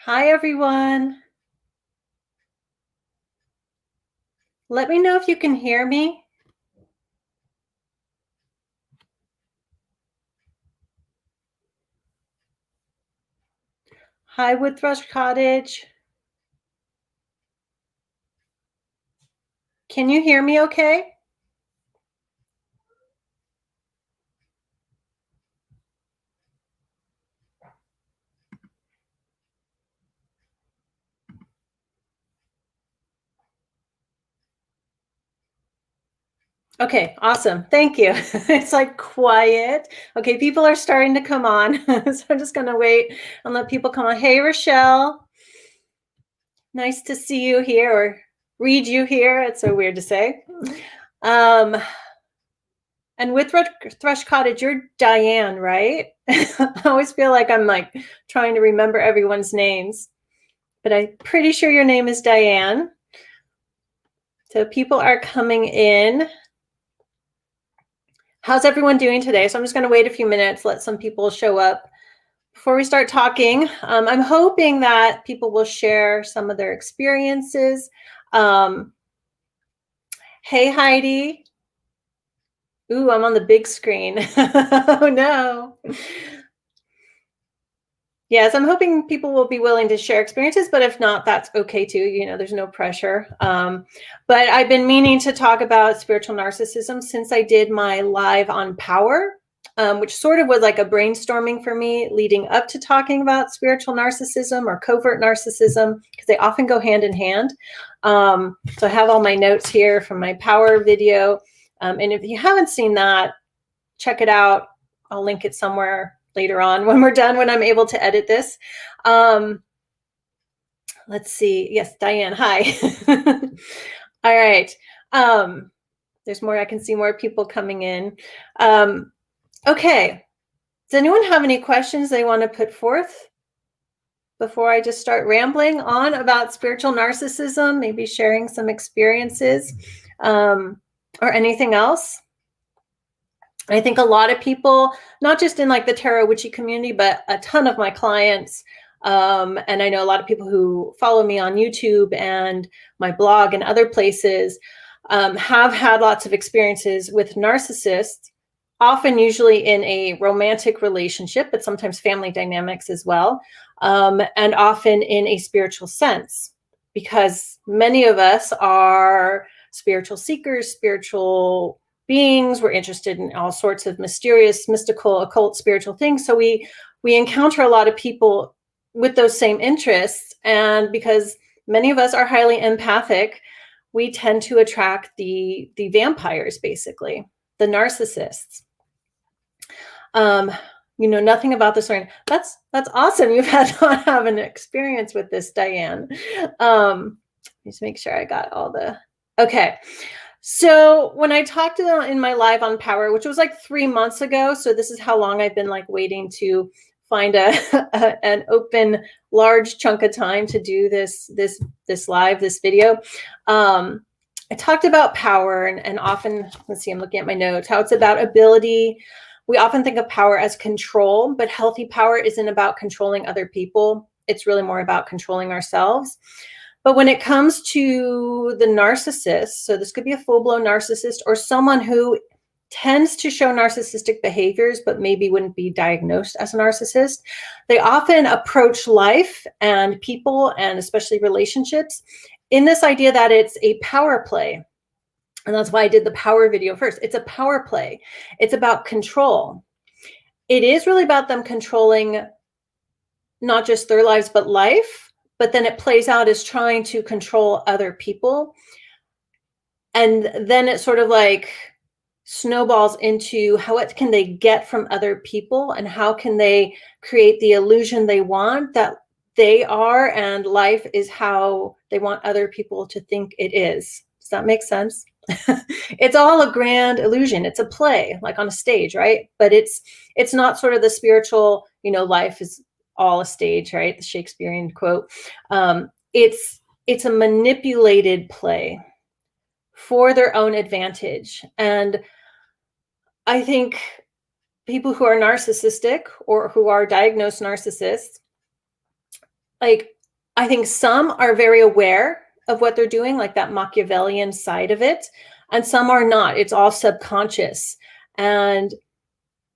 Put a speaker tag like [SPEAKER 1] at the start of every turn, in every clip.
[SPEAKER 1] Hi, everyone. Let me know if you can hear me. Hi, Wood Thrush Cottage. Can you hear me okay? Okay, awesome. Thank you. It's like quiet. Okay, people are starting to come on. So I'm just going to wait and let people come on. Hey, Rochelle. Nice to see you here or read you here. It's so weird to say. Um, and with Thrush Cottage, you're Diane, right? I always feel like I'm like trying to remember everyone's names, but I'm pretty sure your name is Diane. So people are coming in. How's everyone doing today? So I'm just going to wait a few minutes, let some people show up before we start talking. I'm hoping that people will share some of their experiences. Hey, Heidi. Ooh, I'm on the big screen. Oh, no. Yes, I'm hoping people will be willing to share experiences, but if not, that's okay too. You know, there's no pressure. But I've been meaning to talk about spiritual narcissism since I did my live on power, which sort of was like a brainstorming for me leading up to talking about spiritual narcissism or covert narcissism, because they often go hand in hand. So I have all my notes here from my power video. And if you haven't seen that, check it out. I'll link it somewhere later on when we're done, when I'm able to edit this. Let's see. Yes, Diane, hi. All right. There's more. I can see more people coming in. Okay. Does anyone have any questions they want to put forth before I just start rambling on about spiritual narcissism, maybe sharing some experiences, or anything else? I think a lot of people, not just in like the tarot witchy community, but a ton of my clients, and I know a lot of people who follow me on YouTube and my blog and other places, have had lots of experiences with narcissists, often usually in a romantic relationship, but sometimes family dynamics as well, and often in a spiritual sense, because many of us are spiritual seekers, spiritual beings. We're interested in all sorts of mysterious, mystical, occult, spiritual things. So we encounter a lot of people with those same interests, and because many of us are highly empathic, we tend to attract the vampires, basically, the narcissists. You know nothing about this, or that's awesome. You've had not have an experience with this, Diane. Just make sure I got all the okay. So when I talked to them in my live on power, which was like 3 months ago, so this is how long I've been like waiting to find an open large chunk of time to do this live, this video. I talked about power, and often, let's see, I'm looking at my notes, how it's about ability. We often think of power as control, but healthy power isn't about controlling other people. It's really more about controlling ourselves. But when it comes to the narcissist, so this could be a full-blown narcissist or someone who tends to show narcissistic behaviors, but maybe wouldn't be diagnosed as a narcissist, they often approach life and people, and especially relationships, in this idea that it's a power play. And that's why I did the power video first. It's a power play. It's about control. It is really about them controlling not just their lives, but life. But then it plays out as trying to control other people. And then it sort of like snowballs into what can they get from other people, and how can they create the illusion they want that they are, and life is how they want other people to think it is. Does that make sense? It's all a grand illusion. It's a play, like on a stage, right? But it's not sort of the spiritual, life is all a stage, right? The Shakespearean quote. It's a manipulated play for their own advantage. And I think people who are narcissistic or who are diagnosed narcissists, like, I think some are very aware of what they're doing, like that Machiavellian side of it, and some are not. It's all subconscious. And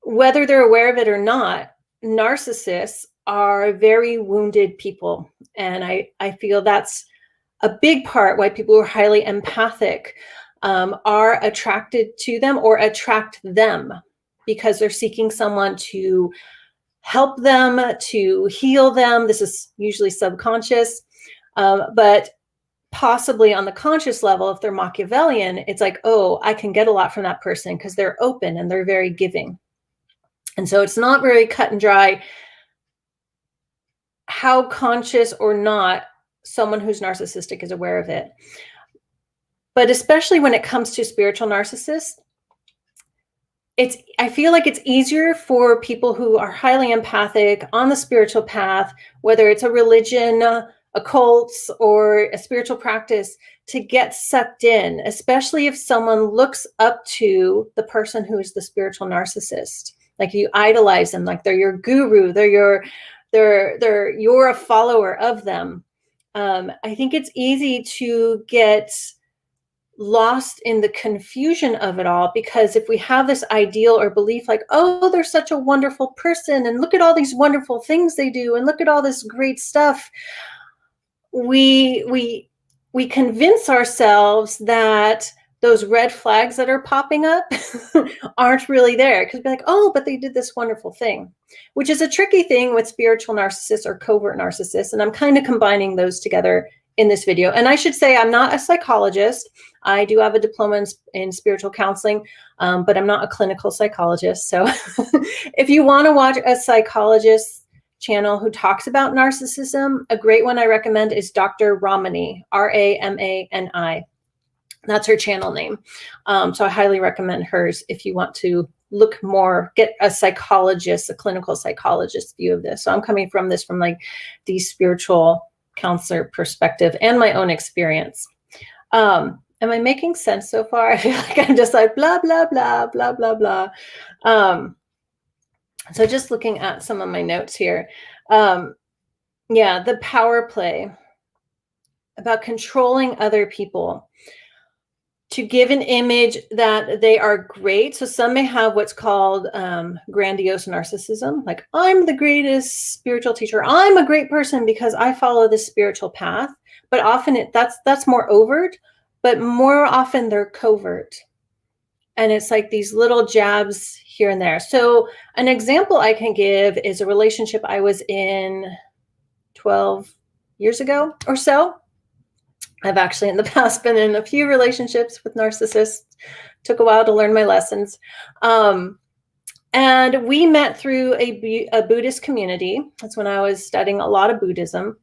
[SPEAKER 1] whether they're aware of it or not, narcissists are very wounded people. And I feel that's a big part why people who are highly empathic are attracted to them or attract them, because they're seeking someone to help them, to heal them. This is usually subconscious, but possibly on the conscious level, if they're Machiavellian, it's like, oh, I can get a lot from that person because they're open and they're very giving. And so it's not very cut and dry how conscious or not someone who's narcissistic is aware of it. But especially when it comes to spiritual narcissists, I feel like it's easier for people who are highly empathic on the spiritual path, whether it's a religion, a cult, or a spiritual practice, to get sucked in, especially if someone looks up to the person who is the spiritual narcissist. Like you idolize them, like they're your guru, you're a follower of them. I think it's easy to get lost in the confusion of it all, because if we have this ideal or belief like, oh, they're such a wonderful person and look at all these wonderful things they do and look at all this great stuff, we convince ourselves that those red flags that are popping up aren't really there, because we're like, oh, but they did this wonderful thing, which is a tricky thing with spiritual narcissists or covert narcissists. And I'm kind of combining those together in this video. And I should say, I'm not a psychologist. I do have a diploma in spiritual counseling, but I'm not a clinical psychologist. So if you want to watch a psychologist channel who talks about narcissism, a great one I recommend is Dr. Ramani, Ramani. That's her channel name. So I highly recommend hers if you want to look more, get a psychologist, a clinical psychologist view of this. So I'm coming from this from like the spiritual counselor perspective and my own experience. Am I making sense so far? I feel like I'm just like blah, blah, blah, blah, blah, blah. So just looking at some of my notes here. Yeah, the power play about controlling other people to give an image that they are great. So some may have what's called grandiose narcissism, like I'm the greatest spiritual teacher. I'm a great person because I follow this spiritual path. But often that's more overt, but more often they're covert. And it's like these little jabs here and there. So an example I can give is a relationship I was in 12 years ago or so. I've actually in the past been in a few relationships with narcissists. Took a while to learn my lessons. And we met through a Buddhist community. That's when I was studying a lot of Buddhism.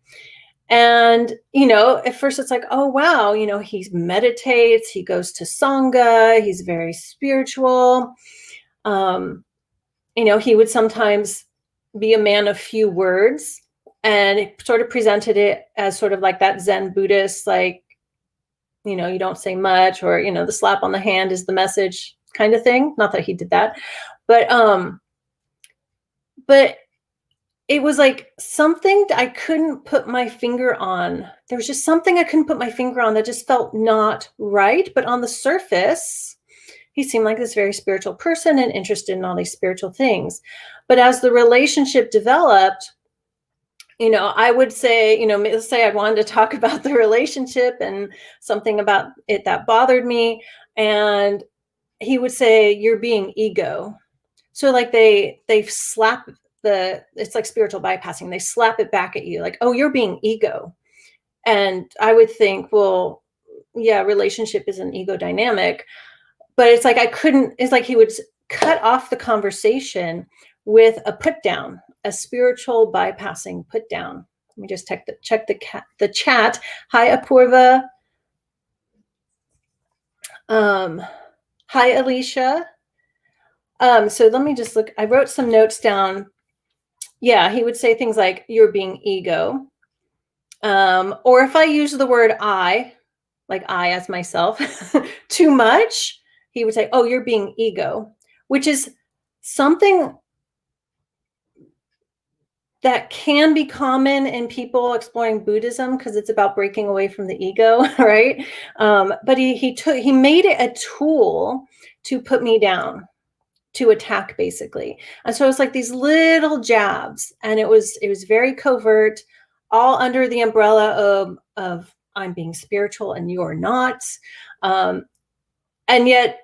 [SPEAKER 1] And, you know, at first it's like, oh, wow, you know, he meditates, he goes to Sangha, he's very spiritual. You know, he would sometimes be a man of few words, and it sort of presented it as sort of like that Zen Buddhist, like, you know, you don't say much, or, you know, the slap on the hand is the message kind of thing. Not that he did that, but it was like something I couldn't put my finger on. There was just something I couldn't put my finger on that just felt not right. But on the surface, he seemed like this very spiritual person and interested in all these spiritual things. But as the relationship developed, you know, I would say, you know, let's say I wanted to talk about the relationship and something about it that bothered me. And he would say, you're being ego. So like they slap it's like spiritual bypassing. They slap it back at you like, oh, you're being ego. And I would think, well, yeah, relationship is an ego dynamic, but it's like, it's like he would cut off the conversation with a put down, a spiritual bypassing put down. Let me just check the chat. Hi, Apurva. Hi, Alicia. So let me just look. I wrote some notes down. Yeah, he would say things like, you're being ego. Or if I use the word I, like I as myself, too much, he would say, oh, you're being ego, which is something that can be common in people exploring Buddhism because it's about breaking away from the ego, right? But he made it a tool to put me down, to attack, basically. And so it's like these little jabs, and it was very covert, all under the umbrella of I'm being spiritual and you're not. And yet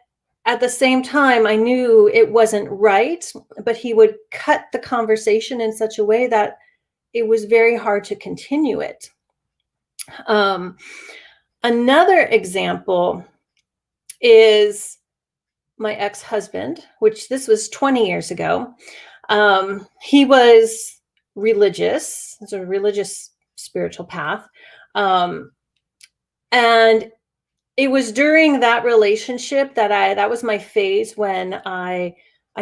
[SPEAKER 1] at the same time, I knew it wasn't right, but he would cut the conversation in such a way that it was very hard to continue it. Another example is my ex-husband, which this was 20 years ago. He was religious. It's a religious spiritual path. And it was during that relationship that was my phase when I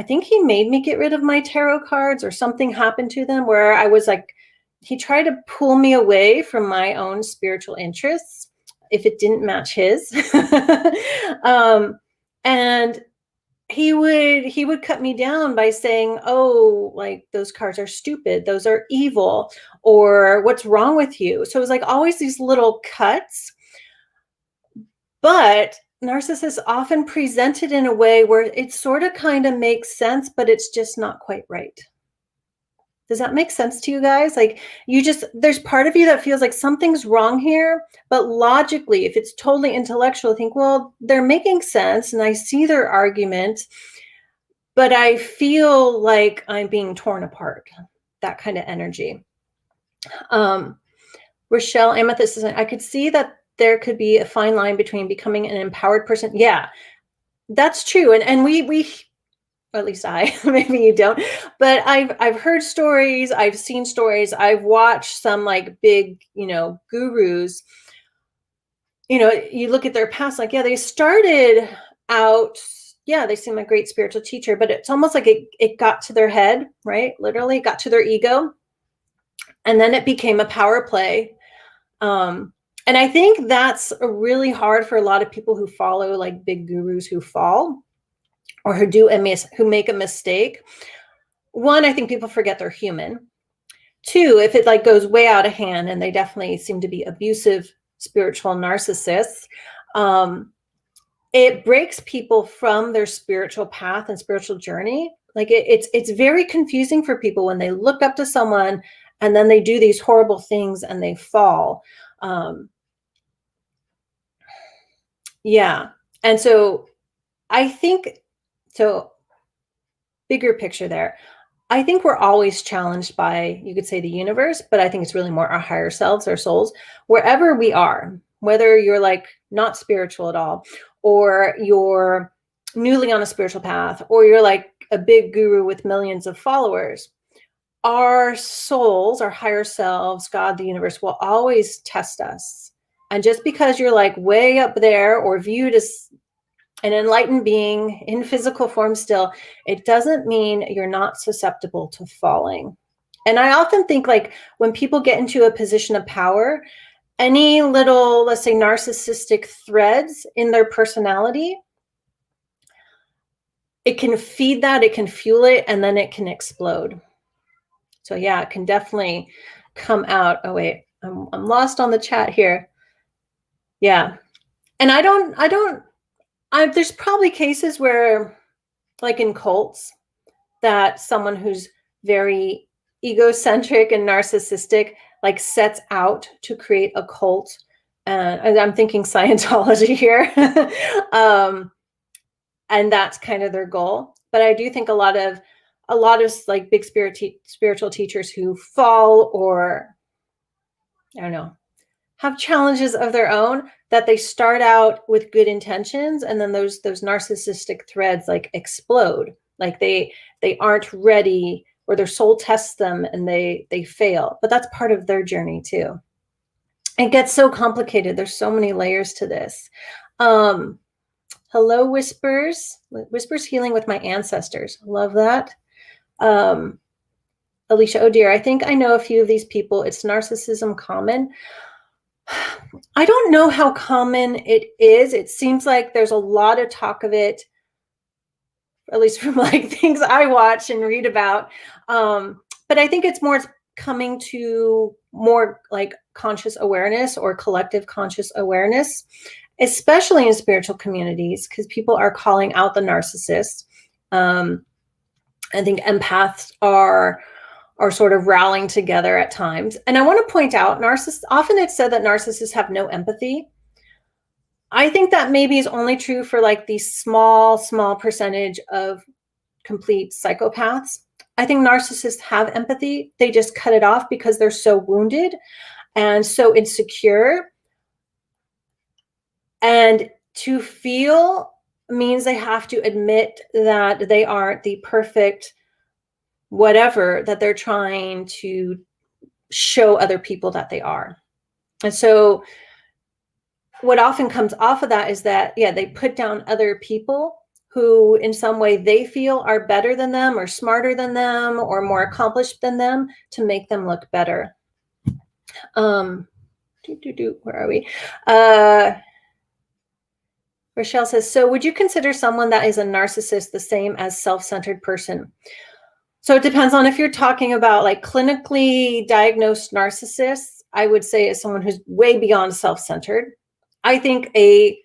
[SPEAKER 1] think he made me get rid of my tarot cards, or something happened to them where I was like, he tried to pull me away from my own spiritual interests if it didn't match his. And he would cut me down by saying, oh, like, those cards are stupid, those are evil, or what's wrong with you? So it was like always these little cuts. But narcissists often present it in a way where it sort of kind of makes sense, but it's just not quite right. Does that make sense to you guys? Like, there's part of you that feels like something's wrong here, but logically, if it's totally intellectual, think, well, they're making sense and I see their argument, but I feel like I'm being torn apart. That kind of energy. Rochelle, Amethyst says, I could see that there could be a fine line between becoming an empowered person. Yeah, that's true. And we, at least I, maybe you don't, but I've heard stories, I've seen stories, I've watched some like big, gurus, you look at their past, like, yeah, they started out, yeah, they seem like a great spiritual teacher, but it's almost like it got to their head, right? Literally got to their ego. And then it became a power play. And I think that's really hard for a lot of people who follow like big gurus who fall, or who make a mistake. One, I think people forget they're human. Two, if it like goes way out of hand, and they definitely seem to be abusive spiritual narcissists, it breaks people from their spiritual path and spiritual journey. Like it's very confusing for people when they look up to someone and then they do these horrible things and they fall. Yeah. And so I think, so bigger picture there, I think we're always challenged by, you could say, the universe, but I think it's really more our higher selves, our souls, wherever we are, whether you're like not spiritual at all, or you're newly on a spiritual path, or you're like a big guru with millions of followers. Our souls, our higher selves, God, the universe will always test us. And just because you're like way up there or viewed as an enlightened being in physical form still, it doesn't mean you're not susceptible to falling. And I often think like when people get into a position of power, any little, let's say, narcissistic threads in their personality, it can feed that, it can fuel it, and then it can explode. So yeah, it can definitely come out. Oh wait, I'm lost on the chat here. Yeah. And there's probably cases where, like in cults, that someone who's very egocentric and narcissistic like sets out to create a cult. And I'm thinking Scientology here. And that's kind of their goal. But I do think a lot of like big spiritual teachers who fall, or I don't know, have challenges of their own, that they start out with good intentions, and then those narcissistic threads like explode, like they aren't ready, or their soul tests them and they fail. But that's part of their journey too. It gets so complicated. There's so many layers to this. Hello, Whispers Healing with My Ancestors. Love that. Alicia, oh dear, I think I know a few of these people. It's narcissism common? I don't know how common it is. It seems like there's a lot of talk of it, at least from like things I watch and read about. But I think it's more coming to more like conscious awareness or collective conscious awareness, especially in spiritual communities, because people are calling out the narcissist. I think empaths are sort of rallying together at times. And I want to point out, often it's said that narcissists have no empathy. I think that maybe is only true for like the small percentage of complete psychopaths. I think narcissists have empathy. They just cut it off because they're so wounded and so insecure. And to feel means they have to admit that they aren't the perfect whatever that they're trying to show other people that they are. And so what often comes off of that is that, yeah, they put down other people who in some way they feel are better than them or smarter than them or more accomplished than them to make them look better. Where are we? Rochelle says, so would you consider someone that is a narcissist the same as self-centered person? So it depends on if you're talking about like clinically diagnosed narcissists. I would say is someone who's way beyond self-centered. I think it's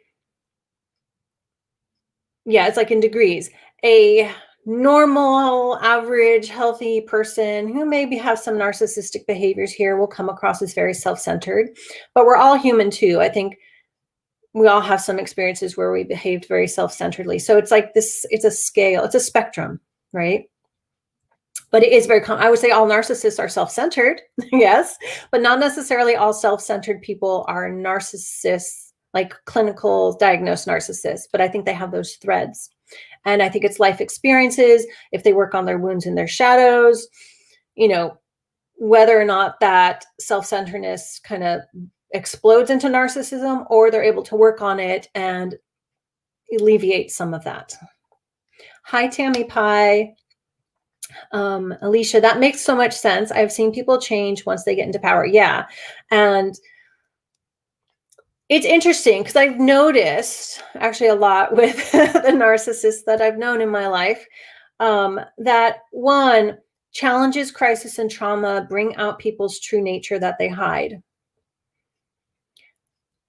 [SPEAKER 1] like in degrees. A normal, average, healthy person who maybe have some narcissistic behaviors here will come across as very self-centered, but we're all human too. I think we all have some experiences where we behaved very self-centeredly. So it's like this, it's a scale, it's a spectrum, right? But it is very common. I would say all narcissists are self-centered, yes, but not necessarily all self-centered people are narcissists, like clinical diagnosed narcissists, but I think they have those threads. And I think it's life experiences, if they work on their wounds and their shadows, you know, whether or not that self-centeredness kind of explodes into narcissism, or they're able to work on it and alleviate some of that. Hi, Tammy Pie. Alicia, that makes so much sense. I've seen people change once they get into power. Yeah. And it's interesting because I've noticed actually a lot with the narcissists that I've known in my life, that one, challenges, crisis, and trauma bring out people's true nature that they hide.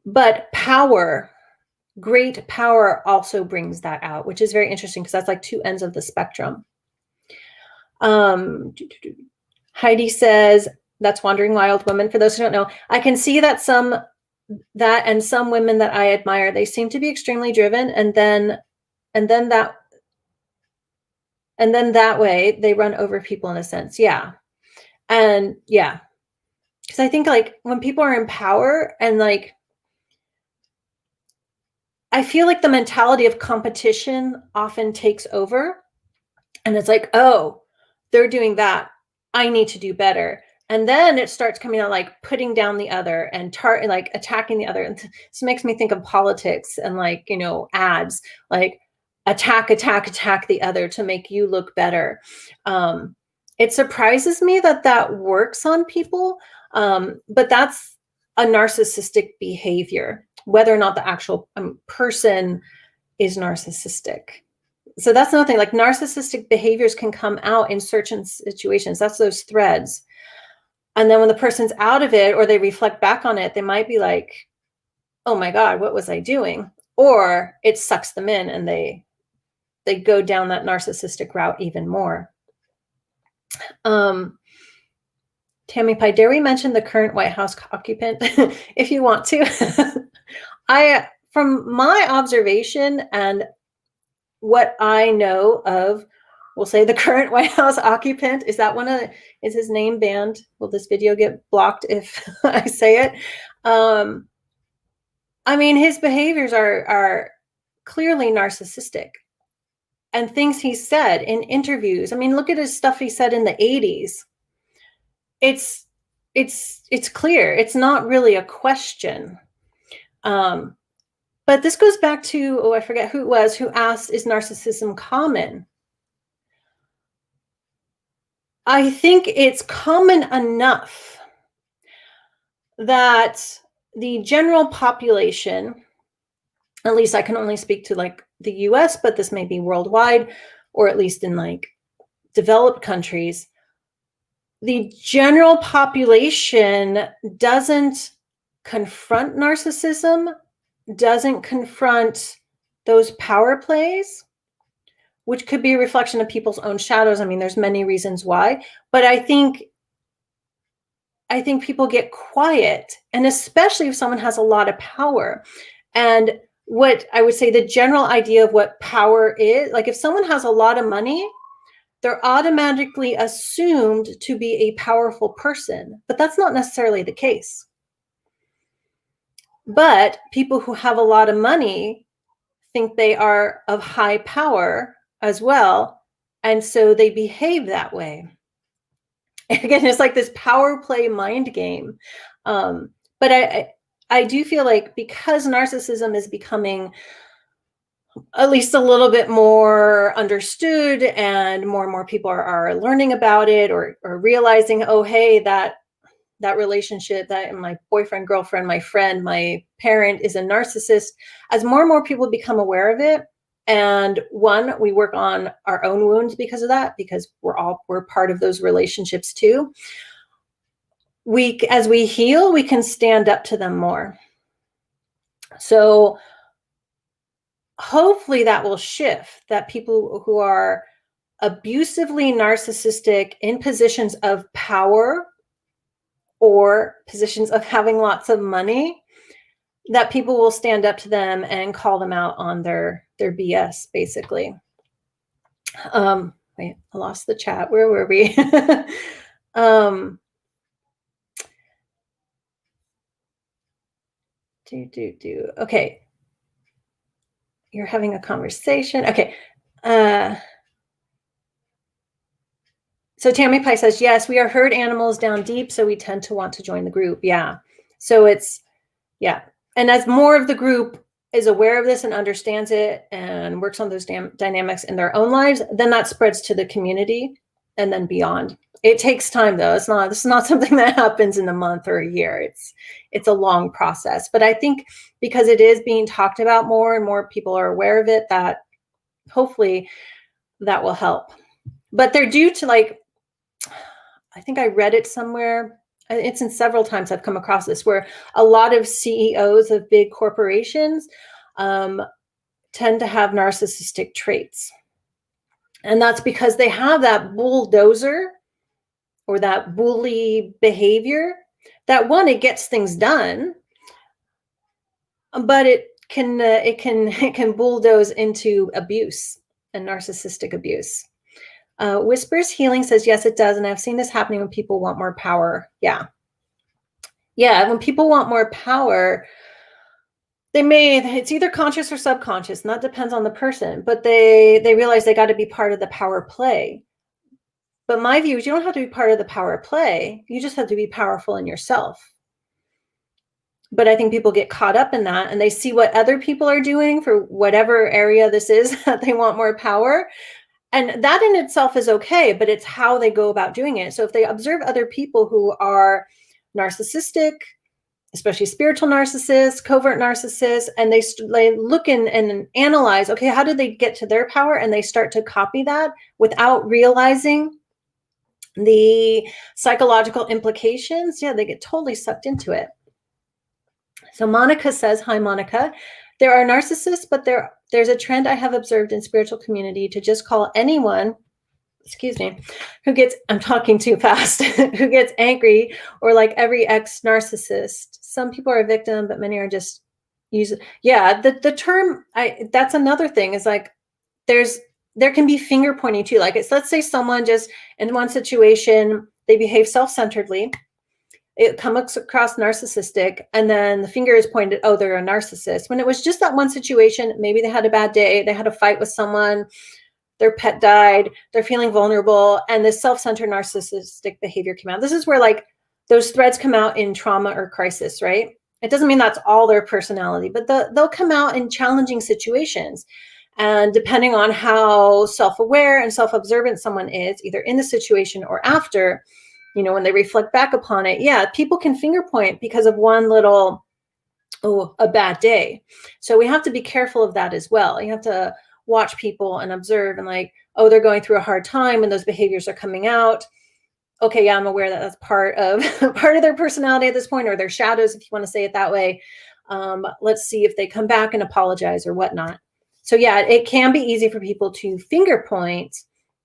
[SPEAKER 1] But power, great power also brings that out, which is very interesting because that's like two ends of the spectrum. Heidi says, that's Wandering Wild Woman. For those who don't know, I can see that some women that I admire, they seem to be extremely driven, and then that way they run over people in a sense. Yeah. And yeah, because I think like when people are in power and like, I feel like the mentality of competition often takes over, and it's like, oh, they're doing that, I need to do better. And then it starts coming out like putting down the other and like attacking the other. And this makes me think of politics and like, you know, ads, like attack the other to make you look better. It surprises me that works on people, but that's a narcissistic behavior, whether or not the actual person is narcissistic. So that's another thing, like narcissistic behaviors can come out in certain situations. That's those threads. And then when the person's out of it or they reflect back on it, they might be like, oh my God, what was I doing? Or it sucks them in and they go down that narcissistic route even more. Tammy Pie, dare we mention the current White House occupant if you want to? From my observation and what I know of, we'll say the current White House occupant, is his name banned? Will this video get blocked if I say it? I mean, his behaviors are clearly narcissistic, and things he said in interviews. I mean, look at his stuff he said in the 80s. It's clear. It's not really a question. But this goes back to, I forget who it was who asked, is narcissism common? I think it's common enough that the general population, at least I can only speak to like the US, but this may be worldwide, or at least in like developed countries, the general population doesn't confront narcissism, doesn't confront those power plays, which could be a reflection of people's own shadows. I mean, there's many reasons why, but I think people get quiet, and especially if someone has a lot of power. And what I would say the general idea of what power is, like if someone has a lot of money, they're automatically assumed to be a powerful person, but that's not necessarily the case. But people who have a lot of money think they are of high power as well, and so they behave that way. Again, it's like this power play mind game. But I do feel like because narcissism is becoming at least a little bit more understood, and more people are learning about it, or realizing, oh, hey, that relationship, that my boyfriend, girlfriend, my friend, my parent is a narcissist, as more and more people become aware of it. And one, we work on our own wounds because of that, because we're part of those relationships too. As we heal, we can stand up to them more. So hopefully that will shift, that people who are abusively narcissistic in positions of power or positions of having lots of money, that people will stand up to them and call them out on their BS, basically. Wait, I lost the chat. Where were we? Okay. You're having a conversation. Okay. So Tammy Pie says, yes, we are herd animals down deep, so we tend to want to join the group. Yeah. So yeah. And as more of the group is aware of this and understands it and works on those dynamics in their own lives, then that spreads to the community and then beyond. It takes time, though. This is not something that happens in a month or a year. It's a long process. But I think because it is being talked about more and more people are aware of it, that hopefully that will help. But they're due to, like, I think I read it somewhere. It's in several times I've come across this, where a lot of CEOs of big corporations tend to have narcissistic traits. And that's because they have that bulldozer or that bully behavior, that one, it gets things done, but it can bulldoze into abuse and narcissistic abuse. Whispers Healing says, yes, it does. And I've seen this happening when people want more power. Yeah. When people want more power, it's either conscious or subconscious, and that depends on the person, but they realize they got to be part of the power play. But my view is you don't have to be part of the power play. You just have to be powerful in yourself. But I think people get caught up in that, and they see what other people are doing for whatever area this is that they want more power. And that in itself is okay, but it's how they go about doing it. So if they observe other people who are narcissistic, especially spiritual narcissists, covert narcissists, and they look and analyze, okay, how did they get to their power? And they start to copy that without realizing the psychological implications. Yeah, they get totally sucked into it. So Monica says, hi, Monica. There are narcissists, but there's a trend I have observed in spiritual community to just call anyone, who gets, I'm talking too fast, who gets angry, or like every ex-narcissist. Some people are a victim, but many are just using. Yeah, the term, that's another thing, is like there can be finger pointing too. Like let's say someone just in one situation, they behave self-centeredly. It comes across narcissistic, and then the finger is pointed, oh, they're a narcissist. When it was just that one situation, maybe they had a bad day, they had a fight with someone, their pet died, they're feeling vulnerable, and this self-centered narcissistic behavior came out. This is where like those threads come out in trauma or crisis, right? It doesn't mean that's all their personality, but they'll come out in challenging situations. And depending on how self-aware and self-observant someone is, either in the situation or after, when they reflect back upon it, yeah, people can finger point because of one little, a bad day. So we have to be careful of that as well. You have to watch people and observe and like, oh, they're going through a hard time and those behaviors are coming out. okay, yeah, I'm aware that that's part of part of their personality at this point, or their shadows, if you want to say it that way. Let's see if they come back and apologize or whatnot. So yeah, it can be easy for people to finger point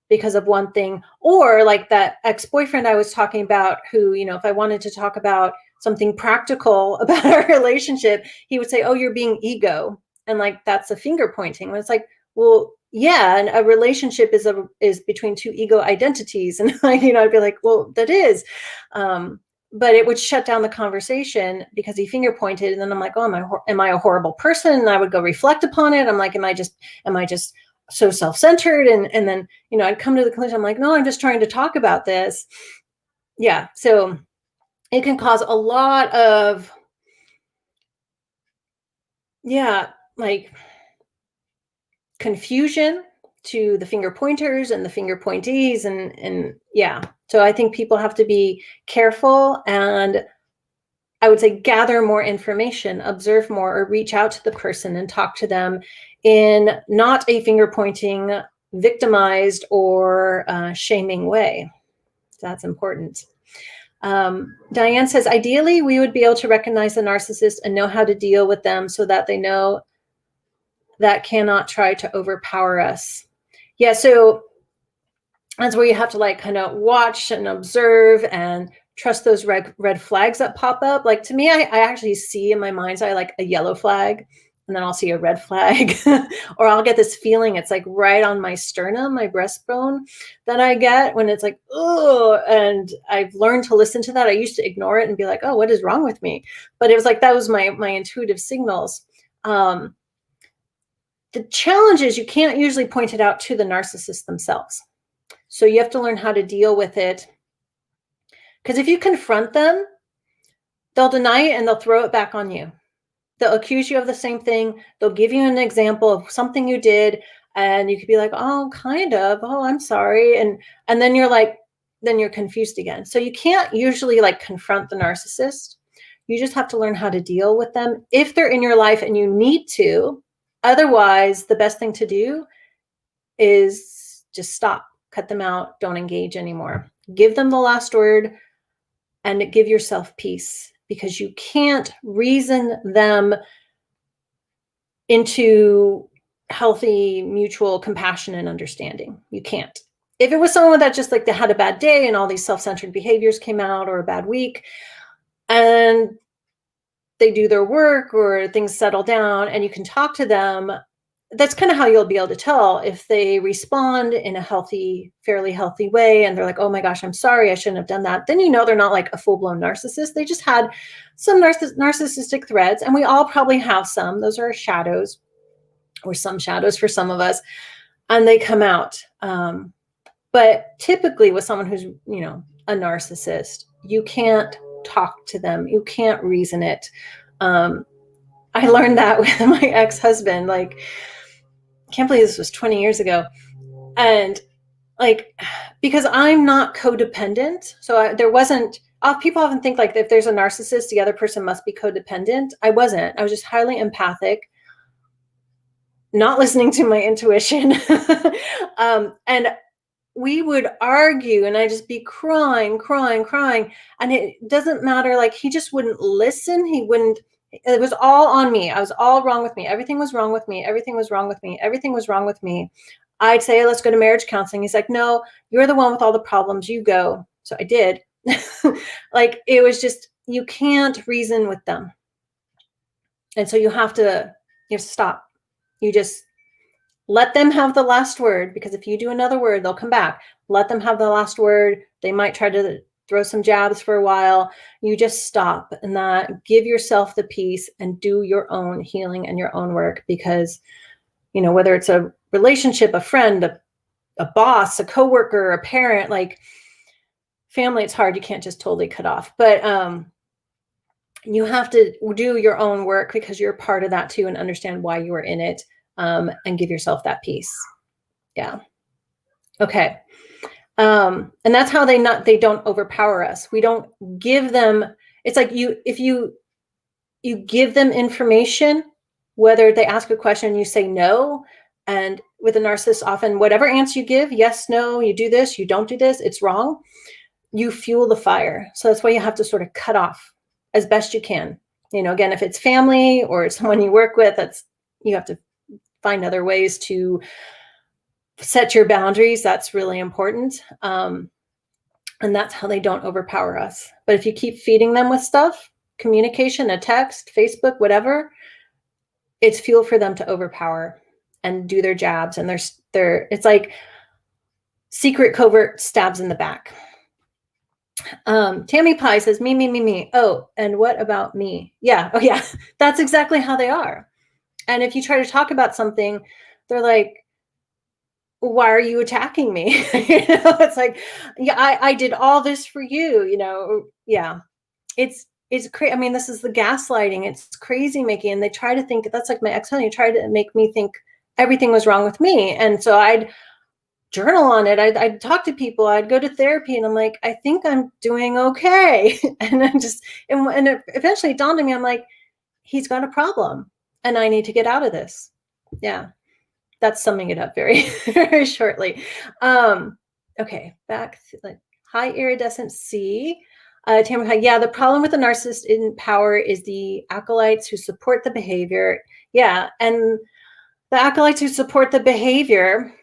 [SPEAKER 1] because of one thing, or like that ex-boyfriend I was talking about, who, if I wanted to talk about something practical about our relationship, he would say, "Oh, you're being ego," and like that's a finger pointing. When it's like, well, yeah, and a relationship is between two ego identities, and I'd be like, well, that is. But it would shut down the conversation because he finger pointed, and then I'm like, oh, am I a horrible person? And I would go reflect upon it. I'm like, am I just so self-centered? And then I'd come to the conclusion, I'm like, no, I'm just trying to talk about this. Yeah, so it can cause a lot of, like confusion to the finger pointers and the finger pointees, and yeah. So I think people have to be careful, and I would say gather more information, observe more, or reach out to the person and talk to them in not a finger pointing, victimized, or shaming way. So that's important. Diane says, ideally, we would be able to recognize the narcissist and know how to deal with them so that they know that cannot try to overpower us. Yeah, so that's where you have to like kind of watch and observe and trust those red flags that pop up. Like to me, I actually see in my mind's eye like a yellow flag, and then I'll see a red flag, or I'll get this feeling, it's like right on my sternum, my breastbone, that I get when it's like, oh, and I've learned to listen to that. I used to ignore it and be like, oh, what is wrong with me? But it was like, that was my intuitive signals. The challenge is you can't usually point it out to the narcissist themselves. So you have to learn how to deal with it. Because if you confront them, they'll deny it and they'll throw it back on you. They'll accuse you of the same thing. They'll give you an example of something you did, and you could be like, oh, kind of, oh, I'm sorry. And then you're like, then you're confused again. So you can't usually like confront the narcissist. You just have to learn how to deal with them if they're in your life and you need to. Otherwise, the best thing to do is just stop, cut them out, don't engage anymore. Give them the last word and give yourself peace, because you can't reason them into healthy, mutual compassion and understanding. You can't. If it was someone that just like they had a bad day and all these self-centered behaviors came out, or a bad week, and they do their work or things settle down and you can talk to them, that's kind of how you'll be able to tell if they respond in a healthy, fairly healthy way. And they're like, oh my gosh, I'm sorry, I shouldn't have done that. Then they're not like a full-blown narcissist. They just had some narcissistic threads, and we all probably have some. Those are our shadows, or some shadows for some of us, and they come out. But typically with someone who's, a narcissist, you can't talk to them. You can't reason it. I learned that with my ex-husband, like, I can't believe this was 20 years ago. And like, because I'm not codependent. So there wasn't, people often think like if there's a narcissist, the other person must be codependent. I wasn't. I was just highly empathic, not listening to my intuition. And we would argue and I'd just be crying. And it doesn't matter. Like, he just wouldn't listen. It was all on me. I was all wrong with me. Everything was wrong with me. Everything was wrong with me. Everything was wrong with me. I'd say, let's go to marriage counseling. He's like, no, you're the one with all the problems. You go. So I did. Like, it was just, you can't reason with them. And so you have to stop. You just let them have the last word, because if you do another word, they'll come back. Let them have the last word. They might try to throw some jabs for a while. You just stop and give yourself the peace and do your own healing and your own work. Because, whether it's a relationship, a friend, a boss, a coworker, a parent, like family, it's hard. You can't just totally cut off, but you have to do your own work, because you're part of that too, and understand why you are in it, and give yourself that peace. Yeah. Okay. And that's how they don't overpower us. We don't give them, it's like if you give them information, whether they ask a question, you say no. And with a narcissist, often whatever answer you give, yes, no, you do this, you don't do this, it's wrong. you fuel the fire. So that's why you have to sort of cut off as best you can. You know, again, if it's family or someone you work with, you have to find other ways to set your boundaries. That's really important. And that's how they don't overpower us. But if you keep feeding them with stuff, communication, a text, Facebook, whatever, it's fuel for them to overpower and do their jabs. And it's like secret covert stabs in the back. Tammy Pie says, me. Oh, and what about me? Yeah. Oh, yeah. That's exactly how they are. And if you try to talk about something, they're like, why are you attacking me? You know, it's like, yeah, I did all this for you, you know? Yeah. It's crazy. I mean, this is the gaslighting. It's crazy making, and they try to think, that's like my ex-husband, he tried to make me think everything was wrong with me. And so I'd journal on it. I'd talk to people, I'd go to therapy, and I'm like, I think I'm doing okay. And I'm just, and it eventually dawned on me, I'm like, he's got a problem and I need to get out of this. Yeah. That's summing it up very, very shortly. Okay, back to like high iridescent C. Tamara, yeah, the problem with the narcissist in power is the acolytes who support the behavior. Yeah, and the acolytes who support the behavior,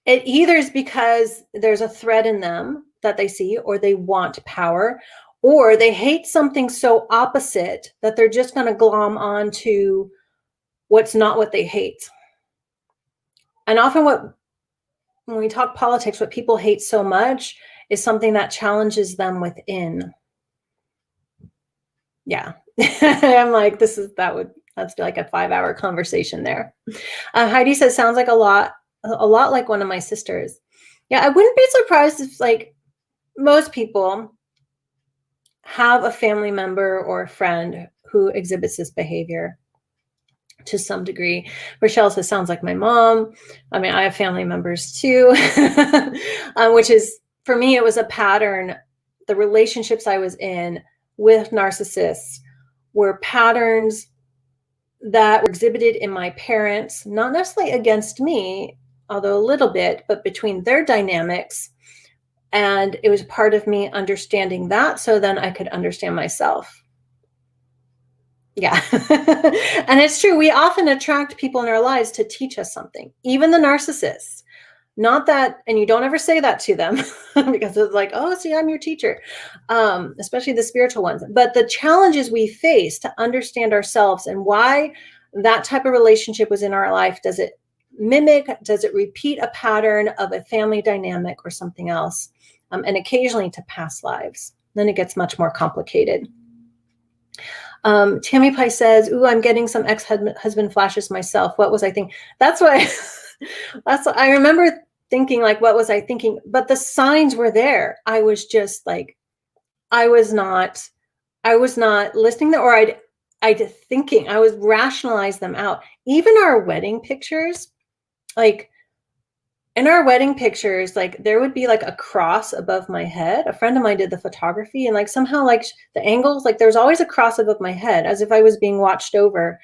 [SPEAKER 1] it either is because there's a threat in them that they see, or they want power, or they hate something so opposite that they're just going to glom on to what's not what they hate. And often when we talk politics, what people hate so much is something that challenges them within. Yeah. I'm like, that's like a 5-hour conversation there. Heidi says, sounds like a lot like one of my sisters. Yeah, I wouldn't be surprised if like most people have a family member or a friend who exhibits this behavior to some degree. Rochelle says, sounds like my mom. I mean, I have family members too, which is, for me, it was a pattern. The relationships I was in with narcissists were patterns that were exhibited in my parents, not necessarily against me, although a little bit, but between their dynamics. And it was part of me understanding that, so then I could understand myself. Yeah. And it's true. We often attract people in our lives to teach us something, even the narcissists. Not that, and you don't ever say that to them because it's like, oh, see, I'm your teacher, especially the spiritual ones. But the challenges we face to understand ourselves and why that type of relationship was in our life, does it mimic, does it repeat a pattern of a family dynamic or something else? And occasionally to past lives. Then it gets much more complicated. Tammy Pie says, ooh, I'm getting some ex-husband flashes myself. What was I thinking? That's why I remember thinking, like, what was I thinking? But the signs were there. I was just like, I was not listening, or I'd thinking, I was rationalize them out. Even our wedding pictures, like in our wedding pictures, like there would be like a cross above my head. A friend of mine did the photography, and like somehow like the angles, like there's always a cross above my head as if I was being watched over.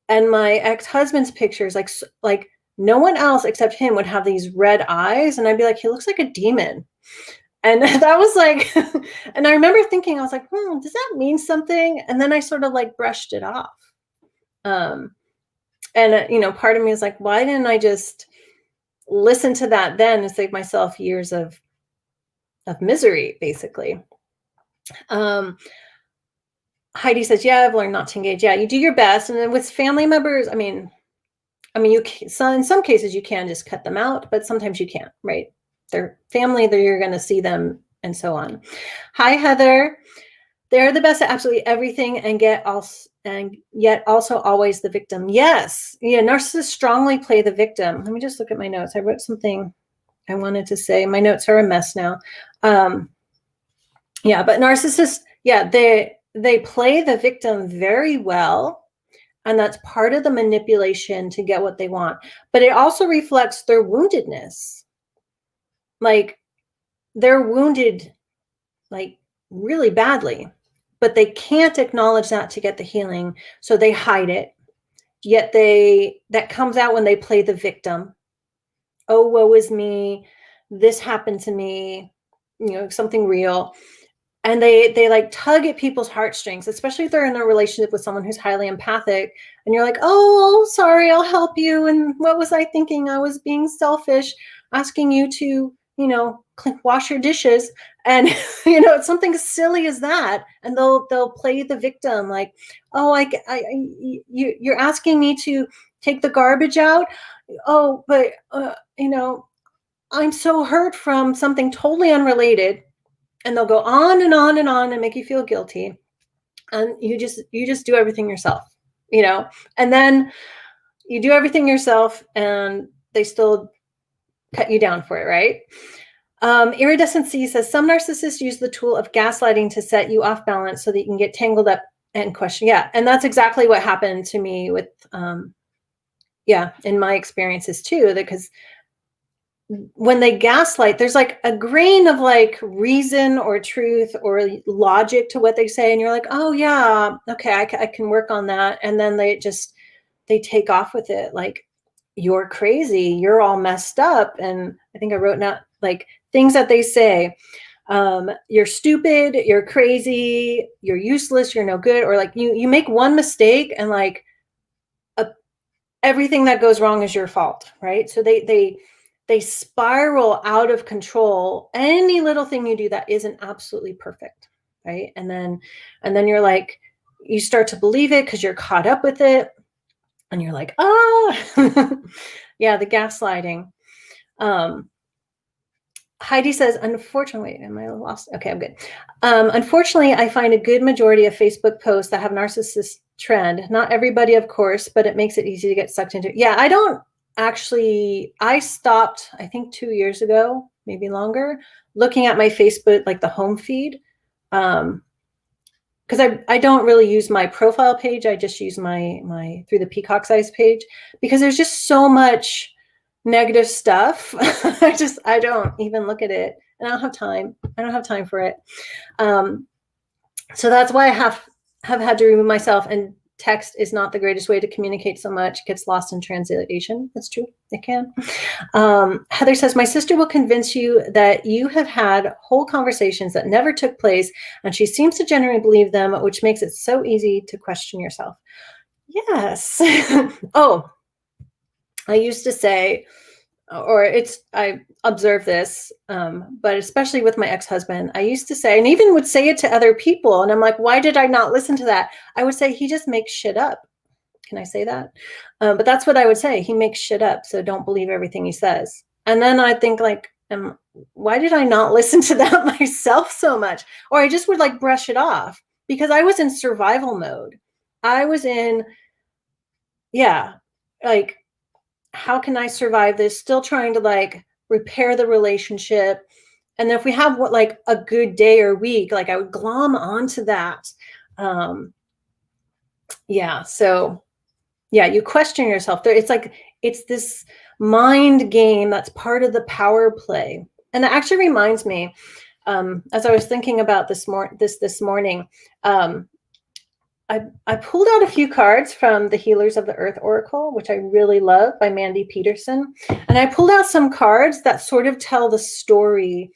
[SPEAKER 1] And my ex-husband's pictures, like no one else except him would have these red eyes. And I'd be like, he looks like a demon. And that was like, and I remember thinking, I was like, does that mean something? And then I sort of like brushed it off. And you know, part of me is like, why didn't I just listen to that then and save myself years of misery, basically. Heidi says, yeah, I've learned not to engage. Yeah, you do your best. And then with family members, I mean, you can, so in some cases you can just cut them out, but sometimes you can't, right? They're family, you're going to see them and so on. Hi, Heather. They're the best at absolutely everything and yet also always the victim. Yes. Yeah. Narcissists strongly play the victim. Let me just look at my notes. I wrote something I wanted to say. My notes are a mess now. Yeah, but narcissists, yeah, they play the victim very well. And that's part of the manipulation to get what they want. But it also reflects their woundedness. Like they're wounded, like really badly, but they can't acknowledge that to get the healing. So they hide it. Yet that comes out when they play the victim. Oh, woe is me. This happened to me. something real. And they like tug at people's heartstrings, especially if they're in a relationship with someone who's highly empathic. And you're like, oh, sorry, I'll help you. And what was I thinking? I was being selfish, asking you to, wash your dishes. And, it's something as silly as that. And they'll play the victim like, oh, you're asking me to take the garbage out. Oh, but, I'm so hurt from something totally unrelated. And they'll go on and on and on and make you feel guilty. And you just do everything yourself, and then you do everything yourself and they still cut you down for it, right? Iridescent C says, some narcissists use the tool of gaslighting to set you off balance so that you can get tangled up and question. Yeah. And that's exactly what happened to me with, in my experiences too, because when they gaslight, there's like a grain of like reason or truth or logic to what they say. And you're like, oh yeah, okay, I can work on that. And then they take off with it. Like, you're crazy. You're all messed up. And I think I wrote down like things that they say. You're stupid. You're crazy. You're useless. You're no good. Or like you make one mistake and like everything that goes wrong is your fault. Right. So they spiral out of control. Any little thing you do that isn't absolutely perfect, right? And then you're like, you start to believe it because you're caught up with it. And you're like, yeah, the gaslighting. Heidi says, unfortunately, am I lost? Okay, I'm good. Unfortunately, I find a good majority of Facebook posts that have narcissist trend. Not everybody, of course, but it makes it easy to get sucked into. Yeah, I stopped, I think 2 years ago, maybe longer, looking at my Facebook, like the home feed. Because I don't really use my profile page. I just use my through the Peacock Size page, because there's just so much negative stuff. I don't even look at it, and I don't have time for it. So that's why I have had to remove myself, and text is not the greatest way to communicate so much. It gets lost in translation. That's true. It can. Heather says, my sister will convince you that you have had whole conversations that never took place, and she seems to genuinely believe them, which makes it so easy to question yourself. Yes. Oh, I used to say, I observe this, but especially with my ex-husband, I used to say, and even would say it to other people, and I'm like, why did I not listen to that? I would say, he just makes shit up. Can I say that? But that's what I would say. He makes shit up, so don't believe everything he says. And then I think like, why did I not listen to that myself so much? Or I just would like brush it off, because I was in survival mode. I was in, like, how can I survive this? Still trying to like repair the relationship. And then if we have like a good day or week, like I would glom onto that. So you question yourself. It's this mind game that's part of the power play. And that actually reminds me, as I was thinking about this morning, I pulled out a few cards from the Healers of the Earth Oracle, which I really love, by Mandy Peterson. And I pulled out some cards that sort of tell the story,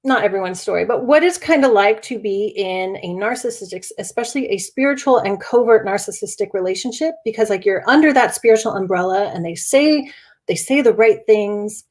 [SPEAKER 1] not everyone's story, but what it's kind of like to be in a narcissistic, especially a spiritual and covert narcissistic relationship, because like you're under that spiritual umbrella and they say the right things.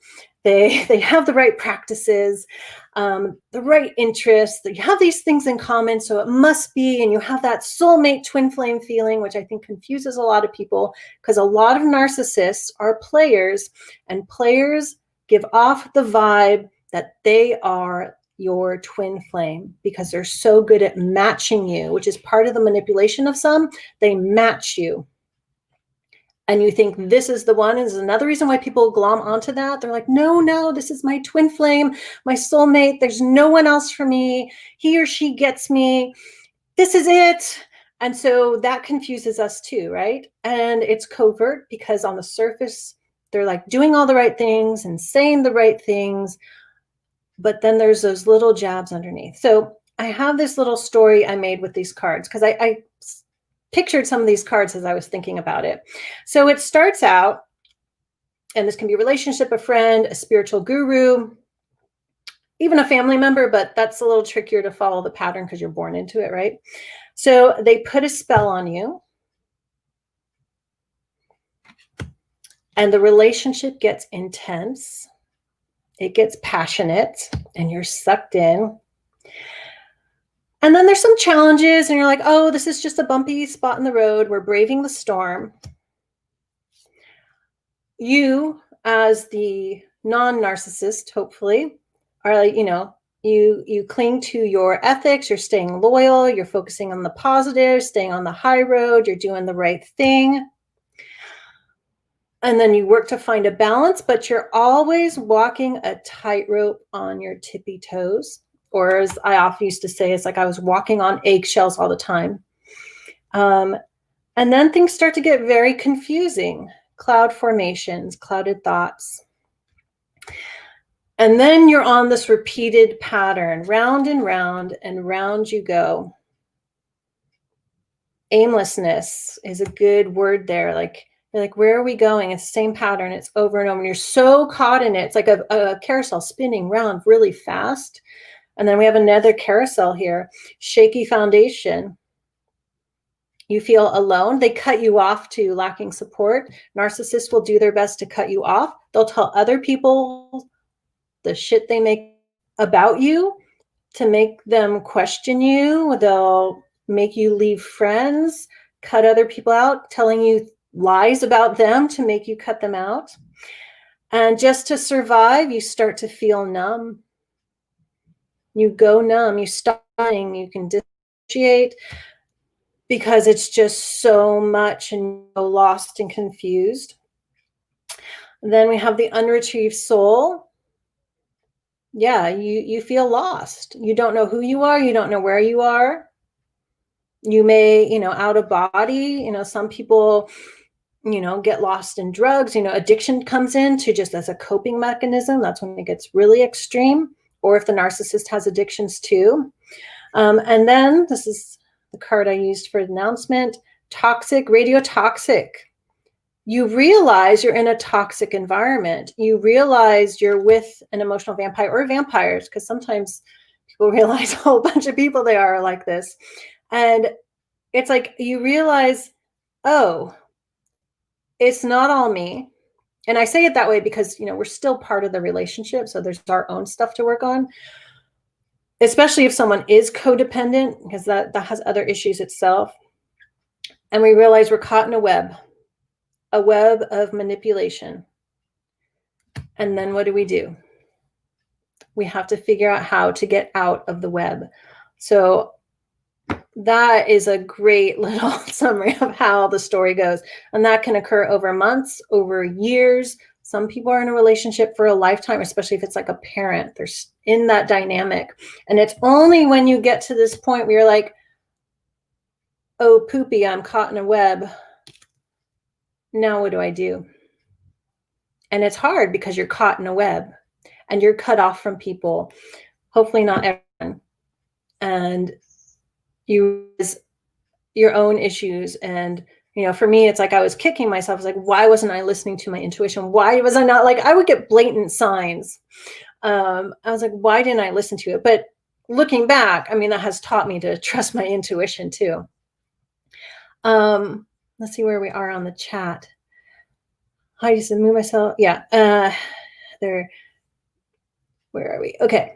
[SPEAKER 1] They have the right practices, the right interests. You have these things in common, so it must be, and you have that soulmate twin flame feeling, which I think confuses a lot of people, because a lot of narcissists are players, and players give off the vibe that they are your twin flame because they're so good at matching you, which is part of the manipulation of some. They match you. And you think this is the one. Is another reason why people glom onto that. They're like, no, this is my twin flame, my soulmate. There's no one else for me. He or she gets me. This is it. And so that confuses us too, right? And it's covert because on the surface, they're like doing all the right things and saying the right things. But then there's those little jabs underneath. So I have this little story I made with these cards because I pictured some of these cards as I was thinking about it. So it starts out, and this can be a relationship, a friend, a spiritual guru, even a family member, but that's a little trickier to follow the pattern because you're born into it, right? So they put a spell on you, and the relationship gets intense. It gets passionate, and you're sucked in. And then there's some challenges, and you're like, oh, this is just a bumpy spot in the road. We're braving the storm. You, as the non-narcissist, hopefully, are like, you cling to your ethics, you're staying loyal, you're focusing on the positive, staying on the high road, you're doing the right thing. And then you work to find a balance, but you're always walking a tightrope on your tippy toes. Or as I often used to say, it's like I was walking on eggshells all the time. And then things start to get very confusing. Cloud formations, clouded thoughts. And then you're on this repeated pattern, round and round you go. Aimlessness is a good word there. Like, you're like, where are we going? It's the same pattern. It's over and over. And you're so caught in it. It's like a carousel spinning round really fast. And then we have another carousel here. Shaky foundation. You feel alone. They cut you off to lacking support. Narcissists will do their best to cut you off. They'll tell other people the shit they make about you to make them question you. They'll make you leave friends, cut other people out, telling you lies about them to make you cut them out. And just to survive, you start to feel numb. You go numb, you stop dying, you can dissociate because it's just so much and you're lost and confused. Then we have the unretrieved soul. Yeah, you feel lost. You don't know who you are. You don't know where you are. You may, out of body, some people, get lost in drugs, addiction comes in to just as a coping mechanism. That's when it gets really extreme. Or if the narcissist has addictions too. And then this is the card I used for announcement, toxic, radiotoxic. You realize you're in a toxic environment. You realize you're with an emotional vampire or vampires, because sometimes people realize a whole bunch of people they are like this. And it's like you realize, oh, it's not all me. And I say it that way because, we're still part of the relationship. So there's our own stuff to work on, especially if someone is codependent, because that has other issues itself. And we realize we're caught in a web of manipulation. And then what do? We have to figure out how to get out of the web. So that is a great little summary of how the story goes. And that can occur over months, over years. Some people are in a relationship for a lifetime, especially if it's like a parent. They're in that dynamic. And it's only when you get to this point where you're like, oh, poopy, I'm caught in a web. Now what do I do? And it's hard because you're caught in a web and you're cut off from people. Hopefully not everyone. And your own issues. And, for me, it's like I was kicking myself. I was like, why wasn't I listening to my intuition? Why was I not like, I would get blatant signs. I was like, why didn't I listen to it? But looking back, that has taught me to trust my intuition too. Let's see where we are on the chat. I just move myself. Yeah. There. Where are we? Okay.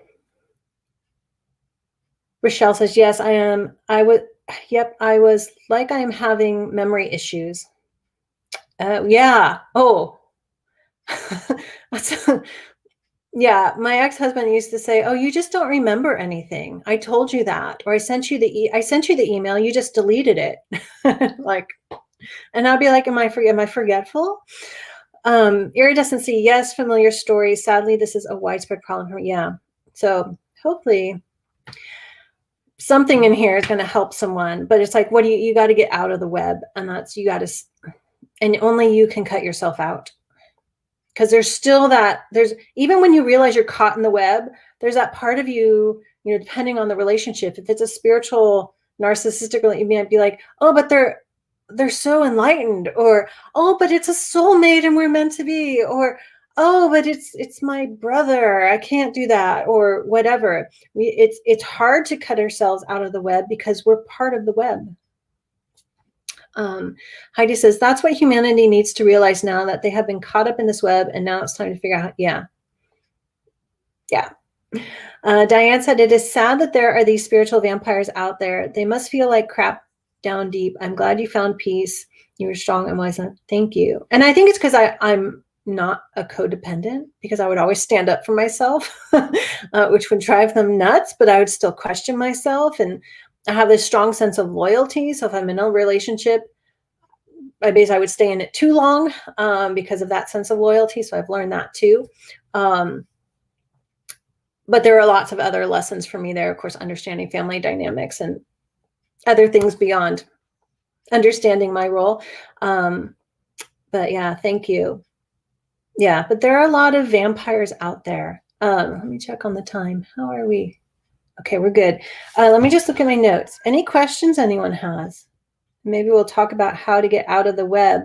[SPEAKER 1] Rochelle says, yes, I am. I was like, I am having memory issues. Yeah. Oh, yeah. My ex-husband used to say, oh, you just don't remember anything. I told you that, or I sent you the email. You just deleted it. And I'll be like, am I forgetful? Iridescency. Yes. Familiar stories. Sadly, this is a widespread problem. Yeah. So hopefully something in here is going to help someone, but it's like, you got to get out of the web, and and only you can cut yourself out. Because there's even when you realize you're caught in the web, there's that part of you, depending on the relationship. If it's a spiritual narcissistic, you might be like, oh, but they're so enlightened, or, oh, but it's a soulmate and we're meant to be, or, oh, but it's my brother, I can't do that, or whatever. It's hard to cut ourselves out of the web because we're part of the web. Heidi says, that's what humanity needs to realize now, that they have been caught up in this web, and now it's time to figure out. Yeah. Diane said, it is sad that there are these spiritual vampires out there. They must feel like crap down deep. I'm glad you found peace. You were strong and wise. Thank you. And I think it's because I'm not a codependent, because I would always stand up for myself, which would drive them nuts, but I would still question myself. And I have this strong sense of loyalty. So if I'm in a relationship, I would stay in it too long because of that sense of loyalty. So I've learned that too. But there are lots of other lessons for me there. Of course, understanding family dynamics and other things beyond understanding my role. But yeah, thank you. Yeah, but there are a lot of vampires out there. Let me check on the time. How are we? Okay, we're good. Let me just look at my notes. Any questions anyone has? Maybe we'll talk about how to get out of the web.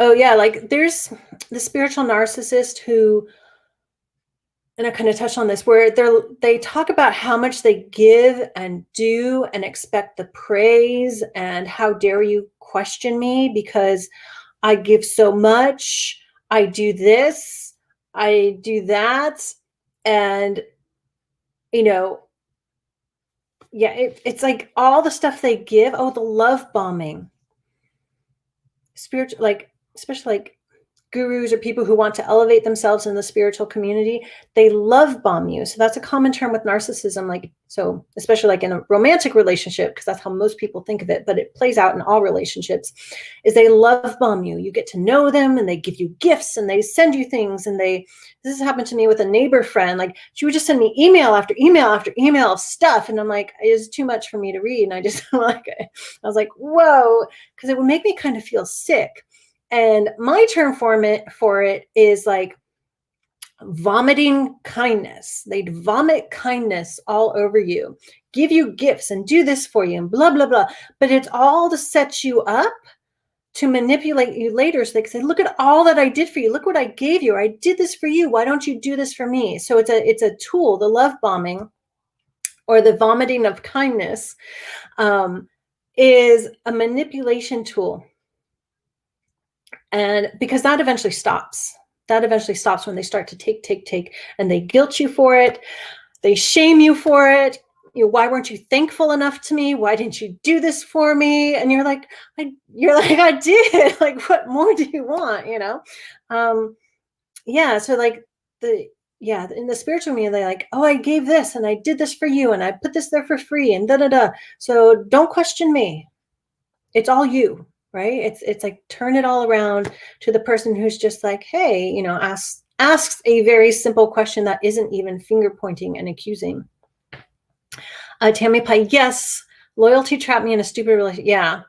[SPEAKER 1] Oh yeah, like there's the spiritual narcissist who, and I kind of touched on this, where they talk about how much they give and do and expect the praise, and how dare you question me because I give so much, I do this, I do that. And, yeah, it's like all the stuff they give. Oh, the love bombing. Spiritual, like, especially like gurus or people who want to elevate themselves in the spiritual community, they love bomb you. So that's a common term with narcissism. Like, so especially like in a romantic relationship, because that's how most people think of it, but it plays out in all relationships, is they love bomb you. You get to know them and they give you gifts and they send you things. And this has happened to me with a neighbor friend. Like, she would just send me email after email after email of stuff. And I'm like, it is too much for me to read. And I was like, whoa, because it would make me kind of feel sick. And my term for it is like vomiting kindness. They'd vomit kindness all over you, give you gifts and do this for you and blah, blah, blah. But it's all to set you up to manipulate you later. So they can say, look at all that I did for you. Look what I gave you. I did this for you. Why don't you do this for me? So it's a tool. The love bombing, or the vomiting of kindness, is a manipulation tool. And because that eventually stops. That eventually stops when they start to take, and they guilt you for it. They shame you for it. Why weren't you thankful enough to me? Why didn't you do this for me? And you're like, I did. Like, what more do you want? Yeah. So like in the spiritual community, they're like, oh, I gave this and I did this for you and I put this there for free and da. So don't question me. It's all you. Right? It's like, turn it all around to the person who's just like, hey, asks a very simple question that isn't even finger pointing and accusing. Tammy Pie, yes, loyalty trapped me in a stupid relationship. Yeah.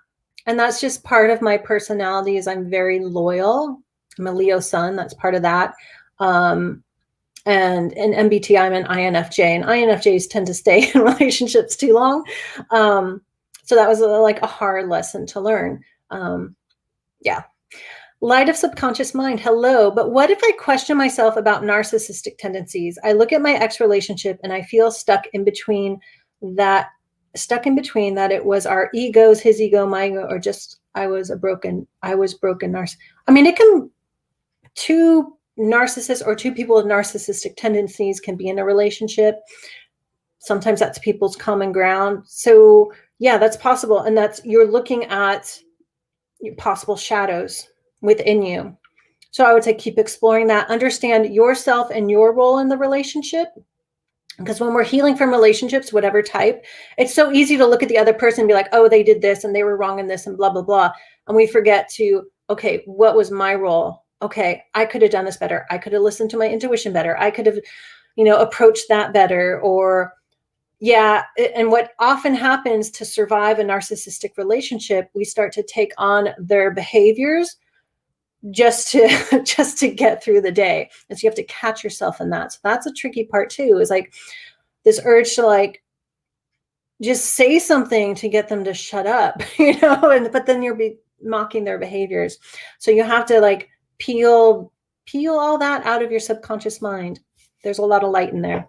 [SPEAKER 1] And that's just part of my personality, is I'm very loyal. I'm a Leo sun. That's part of that. And in MBT, I'm an INFJ, and INFJs tend to stay in relationships too long. So that was like a hard lesson to learn. Yeah. Light of subconscious mind. Hello. But what if I question myself about narcissistic tendencies? I look at my ex relationship and I feel stuck in between that it was our egos, his ego, my ego, or just I was broken narcissist. I mean, two narcissists or two people with narcissistic tendencies can be in a relationship. Sometimes that's people's common ground. So yeah, that's possible. And you're looking at possible shadows within you. So I would say keep exploring that. Understand yourself and your role in the relationship. Because when we're healing from relationships, whatever type, it's so easy to look at the other person and be like, oh, they did this and they were wrong in this and blah, blah, blah. And we forget to, okay, what was my role? Okay, I could have done this better. I could have listened to my intuition better. I could have, approached that better. Or yeah. And what often happens to survive a narcissistic relationship, we start to take on their behaviors just to get through the day. And so you have to catch yourself in that. So that's a tricky part too, is like this urge to like just say something to get them to shut up, but then mocking their behaviors. So you have to like peel all that out of your subconscious mind. There's a lot of light in there.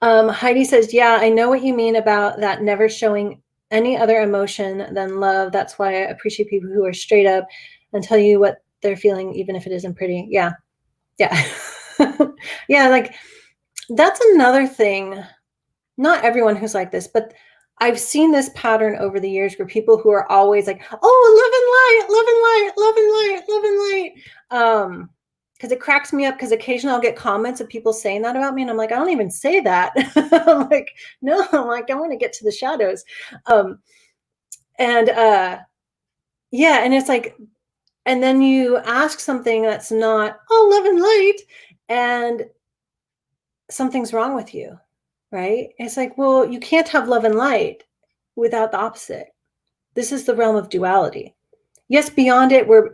[SPEAKER 1] Heidi says, yeah, I know what you mean about that, never showing any other emotion than love. That's why I appreciate people who are straight up and tell you what they're feeling, even if it isn't pretty. Yeah. Yeah. Yeah. Like that's another thing. Not everyone who's like this, but I've seen this pattern over the years where people who are always like, oh, love and light, love and light, love and light, love and light. Because it cracks me up, because occasionally I'll get comments of people saying that about me. And I'm like, I don't even say that. I'm like, no, I'm like, I want to get to the shadows. Yeah, and it's like, and then you ask something that's not, oh, love and light, and something's wrong with you, right? It's like, well, you can't have love and light without the opposite. This is the realm of duality. Yes, beyond it, we're,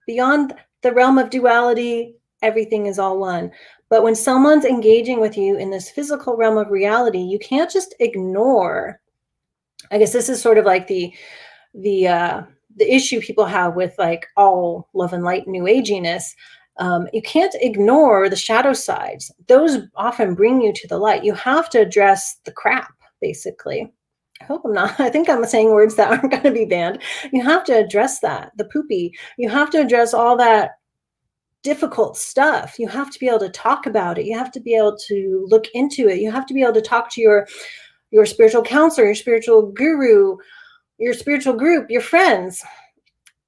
[SPEAKER 1] beyond the realm of duality, everything is all one. But when someone's engaging with you in this physical realm of reality, you can't just ignore. I guess this is sort of like the issue people have with like all love and light new aginess. You can't ignore the shadow sides. Those often bring you to the light. You have to address the crap, basically. I hope I'm not. I think I'm saying words that aren't going to be banned. You have to address that, the poopy. You have to address all that difficult stuff. You have to be able to talk about it. You have to be able to look into it. You have to be able to talk to your spiritual counselor, your spiritual guru, your spiritual group, your friends,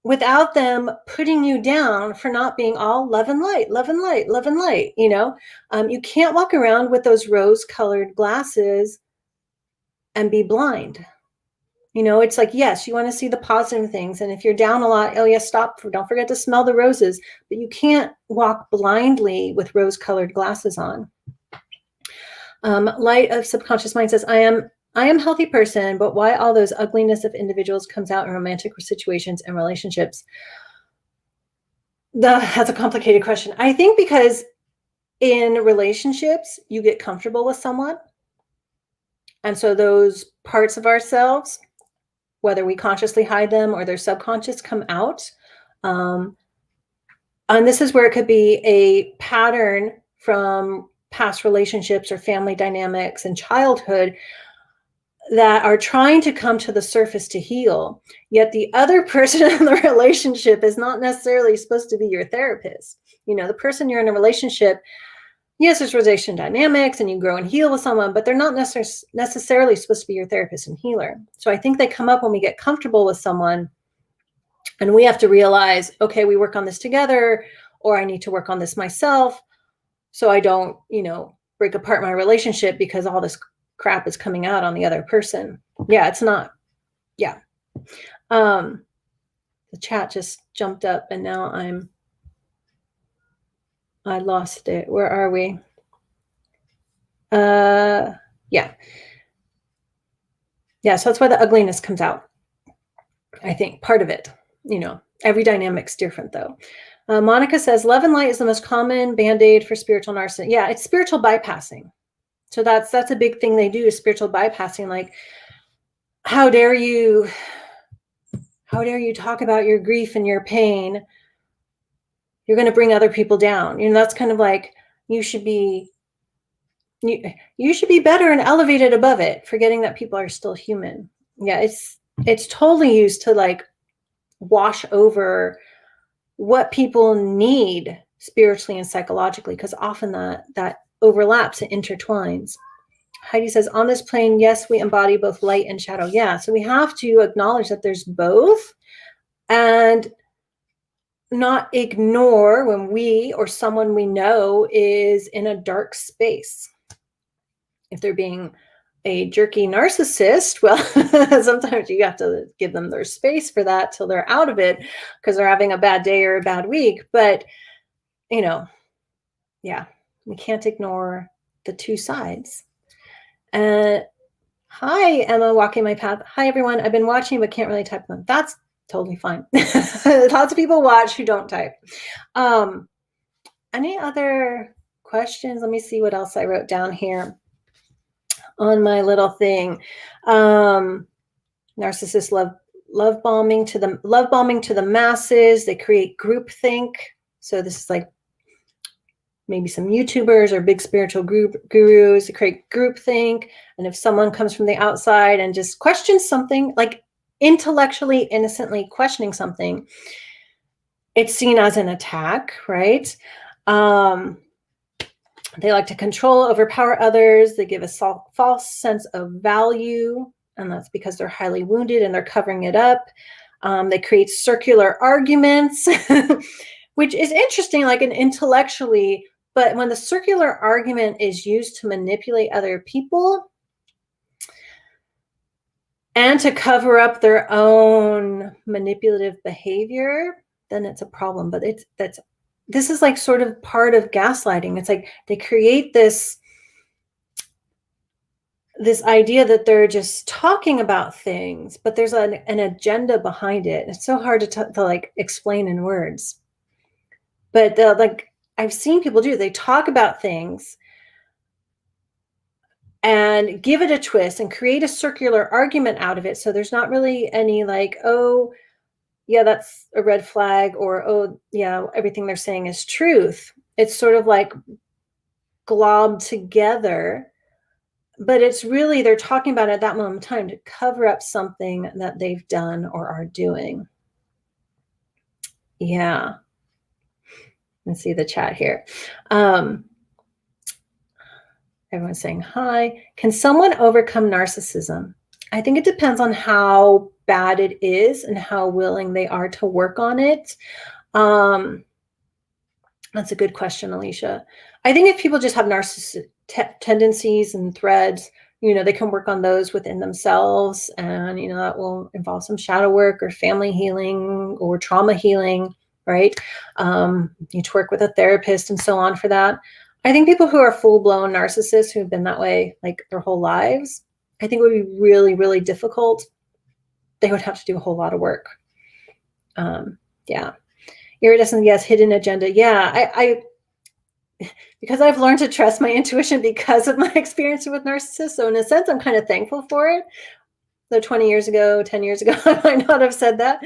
[SPEAKER 1] without them putting you down for not being all love and light, love and light, love and light. You can't walk around with those rose-colored glasses and be blind. It's like, yes, you want to see the positive things. And if you're down a lot, oh yes, stop. Don't forget to smell the roses. But you can't walk blindly with rose-colored glasses on. Light of Subconscious Mind says, I am a healthy person, but why all those ugliness of individuals comes out in romantic situations and relationships? That's a complicated question. I think because in relationships, you get comfortable with someone. And so those parts of ourselves, whether we consciously hide them or they're subconscious, come out. And this is where it could be a pattern from past relationships or family dynamics and childhood that are trying to come to the surface to heal. Yet the other person in the relationship is not necessarily supposed to be your therapist. The person you're in a relationship, yes, there's relation dynamics and you grow and heal with someone, but they're not necessarily supposed to be your therapist and healer. So I think they come up when we get comfortable with someone and we have to realize, okay, we work on this together, or I need to work on this myself so I don't, break apart my relationship because all this crap is coming out on the other person. Yeah, it's not. Yeah. The chat just jumped up and now I lost it. Where are we? Yeah. Yeah, so that's why the ugliness comes out. I think part of it, every dynamic's different though. Monica says, love and light is the most common band-aid for spiritual narcissism. Yeah, it's spiritual bypassing. So that's a big thing they do, is spiritual bypassing. Like, how dare you talk about your grief and your pain? You're going to bring other people down. That's kind of like, you should be better and elevated above it, forgetting that people are still human. Yeah, it's totally used to like wash over what people need spiritually and psychologically, because often that overlaps and intertwines. Heidi says, on this plane, yes, we embody both light and shadow. Yeah, so we have to acknowledge that there's both and not ignore when we or someone we know is in a dark space. If they're being a jerky narcissist, well, sometimes you have to give them their space for that till they're out of it because they're having a bad day or a bad week. But, yeah, we can't ignore the two sides. Hi, Emma, walking my path. Hi, everyone. I've been watching, but can't really type them. That's totally fine. Lots of people watch who don't type. Any other questions? Let me see what else I wrote down here on my little thing. Narcissists love love bombing to the masses. They create groupthink. So this is like maybe some YouTubers or big spiritual gurus that create groupthink. And if someone comes from the outside and just questions something, like intellectually, innocently questioning something, it's seen as an attack, right? They like to control, overpower others. They give a false sense of value, and that's because they're highly wounded and they're covering it up. They create circular arguments, which is interesting, like an intellectually, but when the circular argument is used to manipulate other people and to cover up their own manipulative behavior, then it's a problem. But this is like sort of part of gaslighting. It's like they create this idea that they're just talking about things, but there's an agenda behind it. It's so hard to like explain in words. But like I've seen people do, they talk about things and give it a twist and create a circular argument out of it. So there's not really any like, oh, yeah, that's a red flag, or, oh, yeah, everything they're saying is truth. It's sort of like globbed together, but it's really, they're talking about it at that moment in time to cover up something that they've done or are doing. Yeah. Let's see the chat here. Everyone's saying hi. Can someone overcome narcissism? I think it depends on how bad it is and how willing they are to work on it. That's a good question, Alicia. I think if people just have narcissistic tendencies and threads, they can work on those within themselves, and that will involve some shadow work or family healing or trauma healing, right? You need to work with a therapist and so on for that. I think people who are full-blown narcissists who've been that way like their whole lives, I think it would be really, really difficult. They would have to do a whole lot of work. Yeah. Iridescent, yes. Hidden agenda. Yeah. I because I've learned to trust my intuition because of my experience with narcissists. So in a sense, I'm kind of thankful for it. Though 20 years ago, 10 years ago, I might not have said that.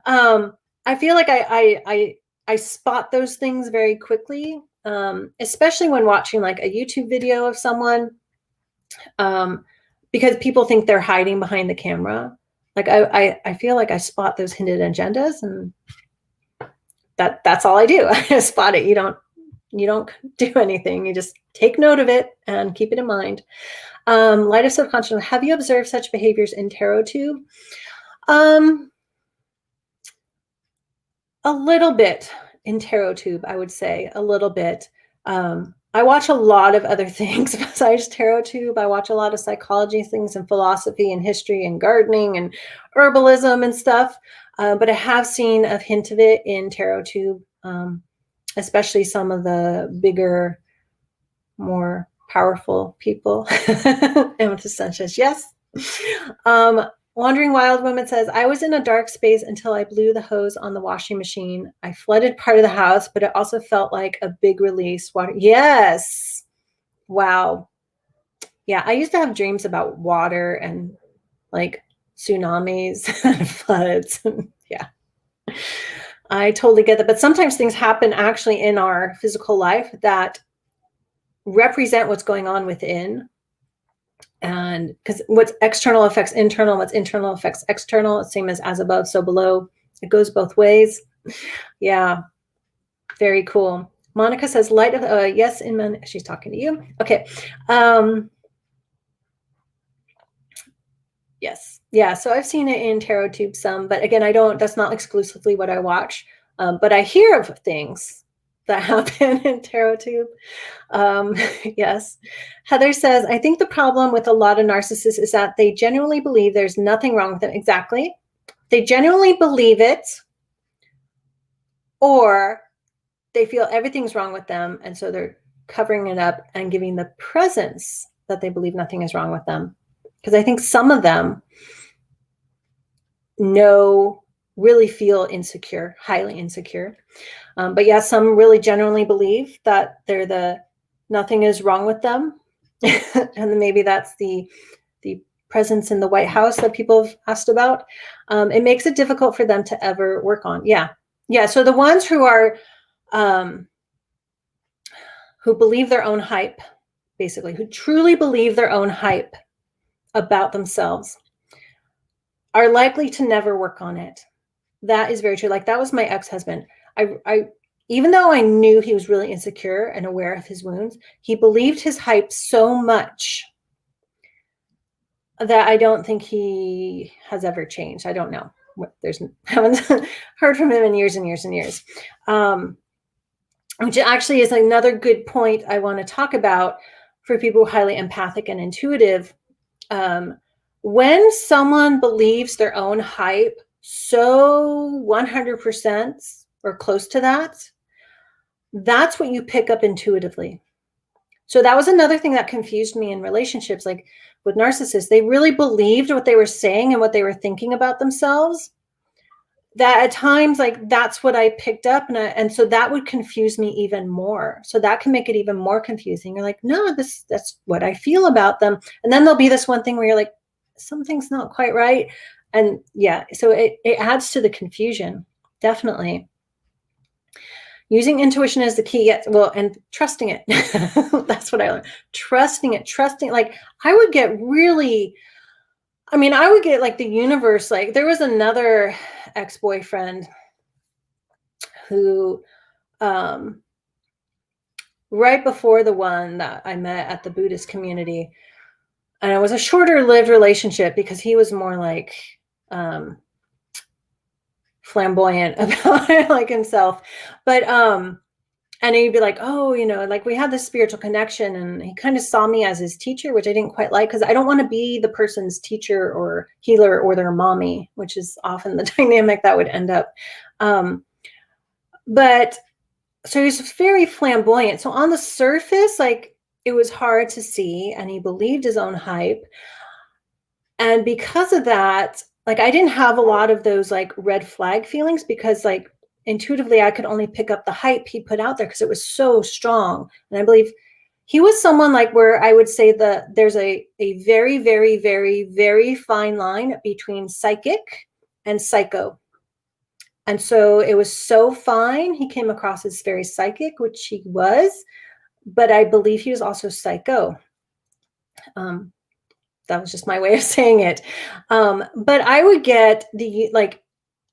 [SPEAKER 1] I feel like I spot those things very quickly, especially when watching like a YouTube video of someone, because people think they're hiding behind the camera. Like I feel like I spot those hidden agendas, and that's all I do. I spot it. You don't do anything. You just take note of it and keep it in mind. Light of subconscious. Have you observed such behaviors in tarot tube? A little bit in tarot tube, I would say a little bit. I watch a lot of other things besides tarot tube. I watch a lot of psychology things and philosophy and history and gardening and herbalism and stuff. But I have seen a hint of it in tarot tube, especially some of the bigger, more powerful people. Amethyst Sanchez, yes. Wandering Wild Woman says, I was in a dark space until I blew the hose on the washing machine. I flooded part of the house, but it also felt like a big release. Water. Yes. Wow. Yeah. I used to have dreams about water and like tsunamis and floods. Yeah. I totally get that. But sometimes things happen actually in our physical life that represent what's going on within. And because what's external affects internal, what's internal affects external. It's same as above, so below. It goes both ways. Yeah. Very cool. Monica says, light of, yes, in men. She's talking to you. Okay. Yes. Yeah. So I've seen it in tarot tube some, but again, that's not exclusively what I watch. But I hear of things that happen in tarot tube. Yes. Heather says, I think the problem with a lot of narcissists is that they genuinely believe there's nothing wrong with them. Exactly. They genuinely believe it, or they feel everything's wrong with them. And so they're covering it up and giving the presence that they believe nothing is wrong with them. Because I think some of them really feel insecure, highly insecure. But yeah, some really genuinely believe that nothing is wrong with them. And maybe that's the presence in the White House that people have asked about. It makes it difficult for them to ever work on. Yeah. Yeah. So the ones who are, who believe their own hype, basically, who truly believe their own hype about themselves, are likely to never work on it. That is very true. Like, that was my ex-husband. I even though I knew he was really insecure and aware of his wounds, he believed his hype so much that I don't think he has ever changed. I don't know. Haven't heard from him in years and years and years. Which actually is another good point I want to talk about for people who are highly empathic and intuitive. When someone believes their own hype so 100% or close to that, that's what you pick up intuitively. So that was another thing that confused me in relationships. Like with narcissists, they really believed what they were saying and what they were thinking about themselves. That at times, like, that's what I picked up. And so that would confuse me even more. So that can make it even more confusing. You're like, no, that's what I feel about them. And then there'll be this one thing where you're like, something's not quite right. And yeah, so it adds to the confusion, definitely. Using intuition as the key, yes, well, and trusting it. That's what I learned. Trusting, like, I would get like the universe, like there was another ex-boyfriend who, right before the one that I met at the Buddhist community, and it was a shorter lived relationship because he was more like, flamboyant about it, like himself. But and he'd be like, oh, like we had this spiritual connection, and he kind of saw me as his teacher, which I didn't quite like, because I don't want to be the person's teacher or healer or their mommy, which is often the dynamic that would end up. But so he was very flamboyant. So on the surface, like, it was hard to see, and he believed his own hype. And because of that, like, I didn't have a lot of those like red flag feelings, because like intuitively I could only pick up the hype he put out there because it was so strong. And I believe he was someone like where I would say that there's a very, very, very, very fine line between psychic and psycho. And so it was so fine. He came across as very psychic, which he was, but I believe he was also psycho. That was just my way of saying it. But I would get the like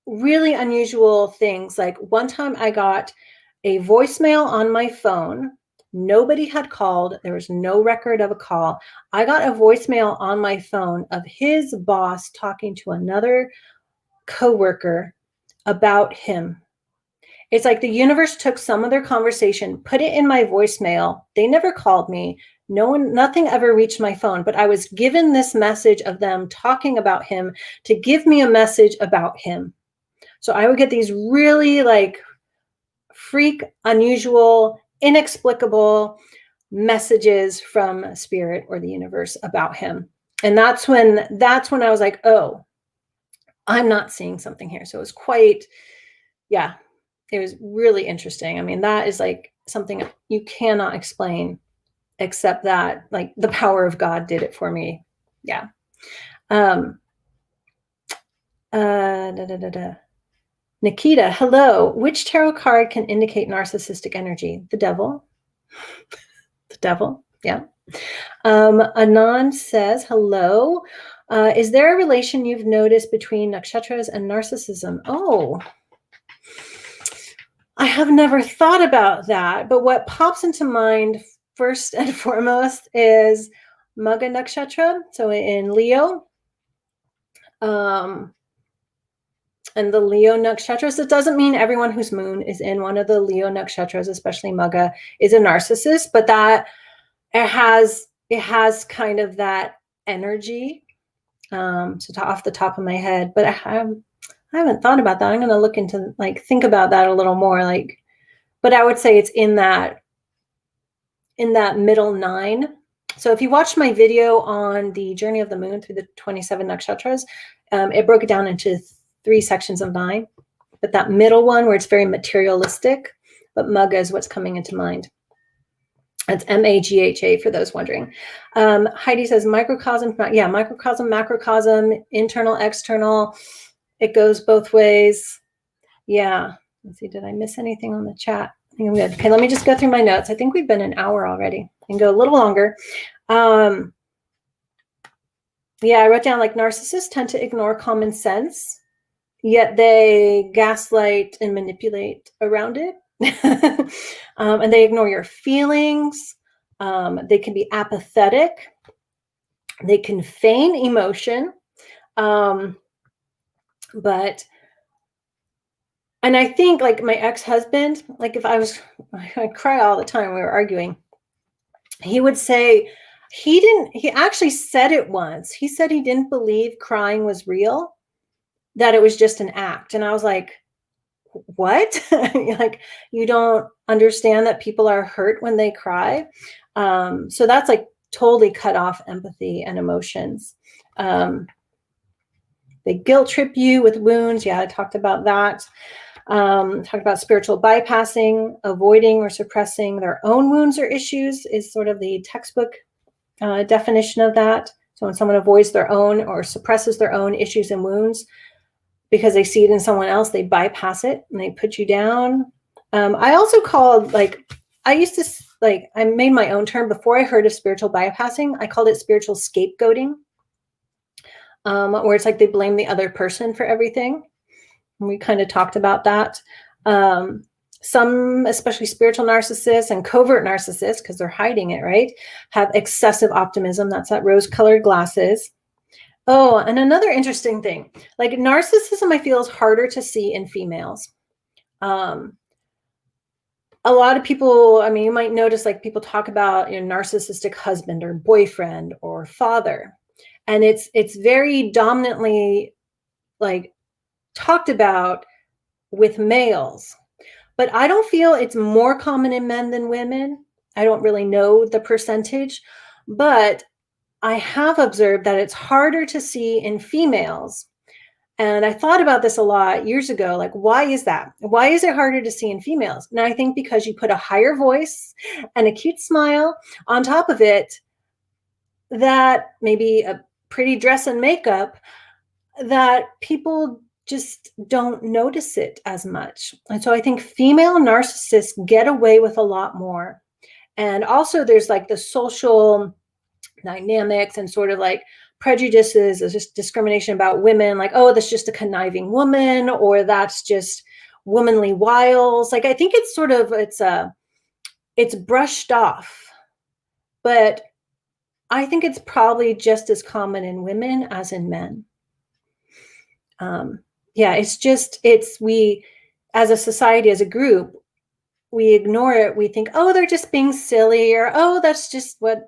[SPEAKER 1] really unusual things. Like one time I got a voicemail on my phone. Nobody had called. There was no record of a call. I got a voicemail on my phone of his boss talking to another coworker about him. It's like the universe took some of their conversation, put it in my voicemail. They never called me. Nothing ever reached my phone, but I was given this message of them talking about him to give me a message about him. So I would get these really like freak, unusual, inexplicable messages from spirit or the universe about him. And that's when I was like, oh, I'm not seeing something here. So it was quite, yeah, it was really interesting. I mean, that is like something you cannot explain, except that like the power of God did it for me. Yeah. Nikita, hello. Which tarot card can indicate narcissistic energy? The devil. The devil. Yeah. Anand says, hello. Is there a relation you've noticed between nakshatras and narcissism? Oh, I have never thought about that. But what pops into mind first and foremost is Magha Nakshatra, so in Leo. And the Leo nakshatras, it doesn't mean everyone whose moon is in one of the Leo nakshatras, especially Magha, is a narcissist, but that it has kind of that energy. So off the top of my head, but I haven't thought about that. I'm going to look into like think about that a little more. Like, but I would say it's in that middle 9. So if you watched my video on the journey of the moon through the 27 nakshatras, it broke it down into 3 sections of 9. But that middle one where it's very materialistic, but Magha is what's coming into mind. That's MAGHA for those wondering. Heidi says microcosm, yeah, microcosm, macrocosm, internal, external. It goes both ways. Yeah. Let's see, did I miss anything on the chat? I think I'm good. Okay, let me just go through my notes. I think we've been an hour already. I can go a little longer. Yeah, I wrote down like narcissists tend to ignore common sense, yet they gaslight and manipulate around it. And they ignore your feelings. They can be apathetic. They can feign emotion. And I think like my ex-husband, like if I cry all the time, we were arguing, he would say, he actually said it once. He said he didn't believe crying was real, that it was just an act. And I was like, what? Like, you don't understand that people are hurt when they cry. So that's like totally cut off empathy and emotions. They guilt trip you with wounds. Yeah, I talked about that. Talked about spiritual bypassing, avoiding or suppressing their own wounds or issues is sort of the textbook definition of that. So when someone avoids their own or suppresses their own issues and wounds because they see it in someone else, they bypass it and they put you down. I also called, like, I used to, like, I made my own term before I heard of spiritual bypassing. I called it spiritual scapegoating, where it's like they blame the other person for everything. And we kind of talked about that. Some, especially spiritual narcissists and covert narcissists, because they're hiding it, right, have excessive optimism. That's that rose-colored glasses. Oh, and another interesting thing, like narcissism, I feel is harder to see in females. A lot of people, I mean, you might notice like people talk about, narcissistic husband or boyfriend or father, and it's very dominantly like talked about with males. But I don't feel it's more common in men than women. I don't really know the percentage, but I have observed that it's harder to see in females. And I thought about this a lot years ago, like, why is that? Why is it harder to see in females? And I think because you put a higher voice and a cute smile on top of it, that maybe a pretty dress and makeup, that people just don't notice it as much. And so I think female narcissists get away with a lot more. And also there's like the social dynamics and sort of like prejudices, just discrimination about women, like, oh, that's just a conniving woman, or that's just womanly wiles. Like, I think it's sort of, it's brushed off, but I think it's probably just as common in women as in men. Yeah, we, as a society, as a group, we ignore it. We think, oh, they're just being silly, or, oh, that's just what,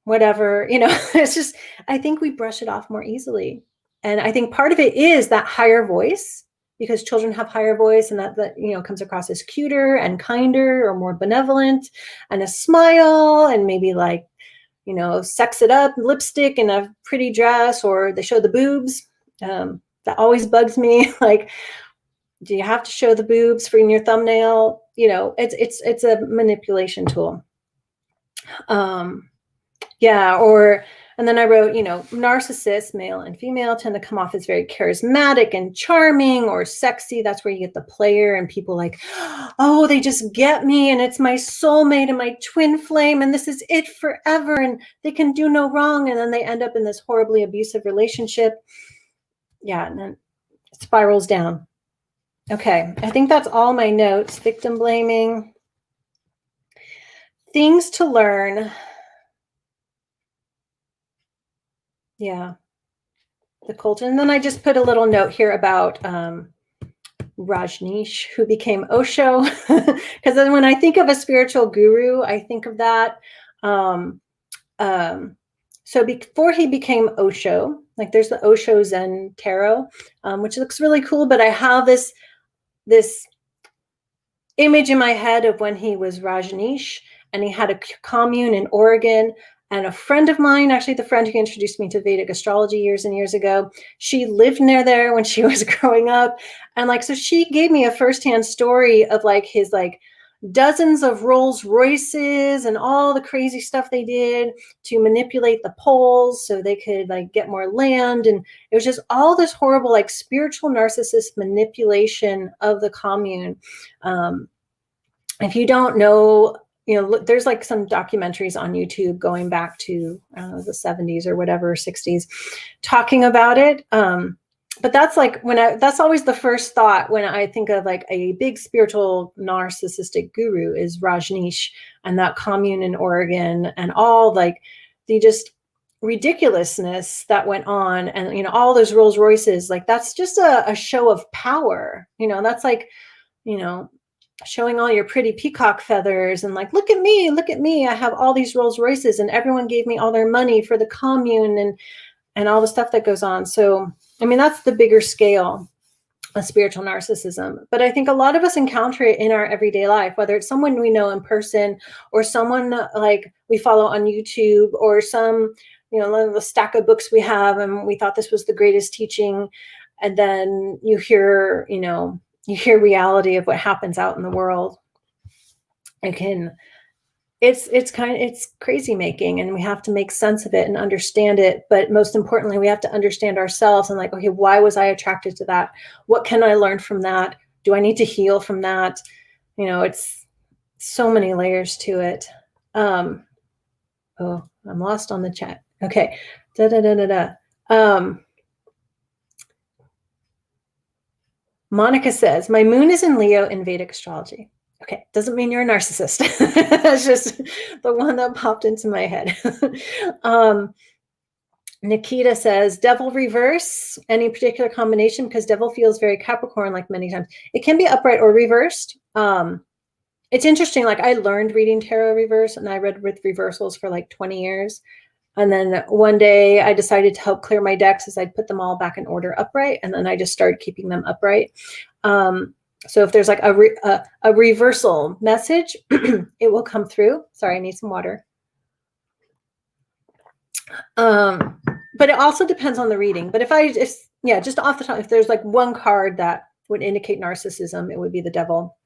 [SPEAKER 1] whatever, it's just, I think we brush it off more easily. And I think part of it is that higher voice, because children have higher voice, and that comes across as cuter and kinder or more benevolent, and a smile, and maybe like, sex it up, lipstick and a pretty dress, or they show the boobs. That always bugs me. Like, do you have to show the boobs in your thumbnail? It's a manipulation tool. Yeah. And then I wrote, narcissists, male and female, tend to come off as very charismatic and charming or sexy. That's where you get the player and people like, oh, they just get me, and it's my soulmate and my twin flame, and this is it forever, and they can do no wrong. And then they end up in this horribly abusive relationship. Yeah, and then it spirals down. Okay, I think that's all my notes. Victim blaming. Things to learn. Yeah, the Colton. And then I just put a little note here about Rajneesh, who became Osho, because then when I think of a spiritual guru, I think of that. So before he became Osho, like there's the Osho Zen Tarot, which looks really cool, but I have this image in my head of when he was Rajneesh, and he had a commune in Oregon. And a friend of mine, actually the friend who introduced me to Vedic astrology years and years ago, she lived near there when she was growing up. And like, so she gave me a firsthand story of like his like dozens of Rolls Royces and all the crazy stuff they did to manipulate the polls so they could like get more land. And it was just all this horrible, like spiritual narcissist manipulation of the commune. If you don't know, you know, there's like some documentaries on YouTube going back to, I don't know, the 70s or whatever, 60s, talking about it. But that's like that's always the first thought when I think of like a big spiritual narcissistic guru is Rajneesh and that commune in Oregon and all like the just ridiculousness that went on. And, you know, all those Rolls Royces, like that's just a show of power. You know, that's like, you know, showing all your pretty peacock feathers and like, look at me, I have all these Rolls Royces and everyone gave me all their money for the commune and all the stuff that goes on. So, I mean, that's the bigger scale of spiritual narcissism. But I think a lot of us encounter it in our everyday life, whether it's someone we know in person or someone like we follow on YouTube or some, you know, the stack of books we have and we thought this was the greatest teaching. And then you hear, you know, you hear reality of what happens out in the world. It's crazy making, and we have to make sense of it and understand it. But most importantly, we have to understand ourselves and like, okay, why was I attracted to that? What can I learn from that? Do I need to heal from that? You know, it's so many layers to it. Oh, I'm lost on the chat. Okay. Monica says, my moon is in Leo in Vedic astrology. Okay, doesn't mean you're a narcissist. That's just the one that popped into my head. Nikita says, devil reverse, any particular combination? Because devil feels very Capricorn like many times. It can be upright or reversed. It's interesting, like I learned reading tarot reverse and I read with reversals for like 20 years. And then one day I decided to help clear my decks as I'd put them all back in order upright. And then I just started keeping them upright. So if there's like a reversal message, it will come through. Sorry, I need some water. But it also depends on the reading. But just off the top, if there's like one card that would indicate narcissism, it would be the devil.